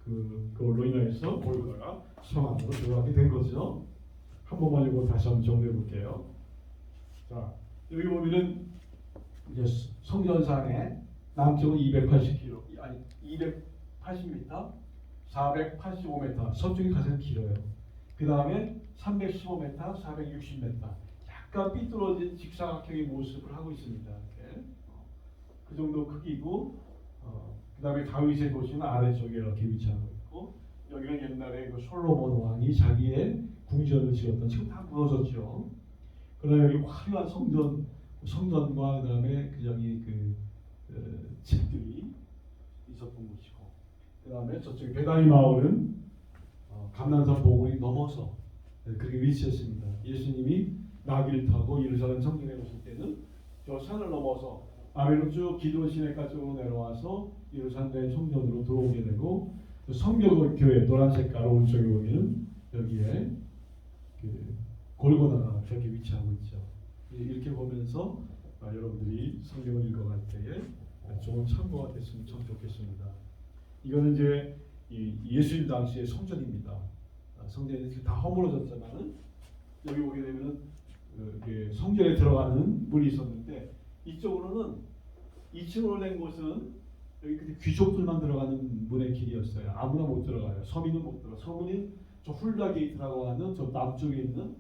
그걸로 인해서 골고다가 성 안으로 들어가게 된 거죠. 한 번만 이거 다시 한번 정리해 볼게요. 자, 여기 보면은 이제 성전상에 남쪽은 280km, 아니 280m, 485m, 서쪽이 가장 길어요. 그 다음에 315m, 460m, 약간 삐뚤어진 직사각형의 모습을 하고 있습니다. 이렇게. 그 정도 크기고, 그 다음에 다윗의 도시는 아래쪽에 이렇게 위치하고 있고, 여기는 옛날에 그 솔로몬 왕이 자기의 궁전을 지었던 지금 다 무너졌죠. 그러나 여기 화려한 성전과 그 다음에 저기 집들이 있었던 곳이고, 그 다음에 저쪽에 베다니 마을은 감난산 봉우리 넘어서 그렇게 위치했습니다. 예수님이 나귀를 타고 예루살렘 성전에 오실 때는 저 산을 넘어서 아래로 쭉 기드론 시내까지로 내려와서 예루살렘 성전으로 들어오게 되고, 성교교회 노란 색깔 오른쪽에 보면 여기에 골고다가 저렇게 위치하고 있죠. 이렇게 보면서 여러분들이 성경을 읽어갈 때에 좋은 참고가 됐으면 참 좋겠습니다. 이거는 이제 예수님 당시의 성전입니다. 성전이 다 허물어졌지만은 여기 보게 되면은 성전에 들어가는 문이 있었는데 이쪽으로는 2층으로 된 곳은 여기 귀족들만 들어가는 문의 길이었어요. 아무나 못 들어가요. 서민은 못 들어. 서민이 저 훌다 게이트라고 하는 저 남쪽에 있는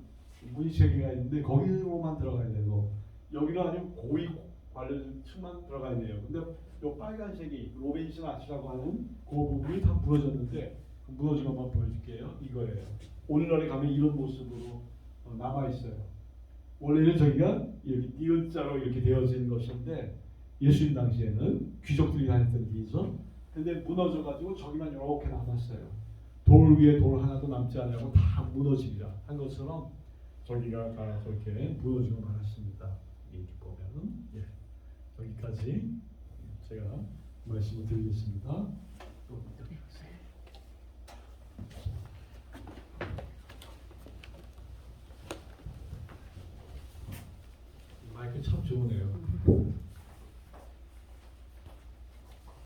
문이 3개가 있는데 거기로만 들어가야 되고 여기는 아주 고위 관련 층만 들어가야 돼요. 근데 요 빨간색이 로빈슨 아치라고 하는 그 부분이 다 무너졌는데 그 무너진 것만 보여줄게요. 이거예요. 오늘날에 가면 이런 모습으로 남아 있어요. 원래는 저기가 이렇게 니은자로 이렇게 되어진 것인데 예수님 당시에는 귀족들이 다녔던 길이죠. 근데 무너져가지고 저기만 이렇게 남았어요. 돌 위에 돌 하나도 남지 않냐고 다 무너지리라 한 것처럼 저기가 다 저렇게 무너지고 말았습니다. 이렇게 보면은 여기까지 제가 말씀을 드리겠습니다. 마이크 참 좋으네요.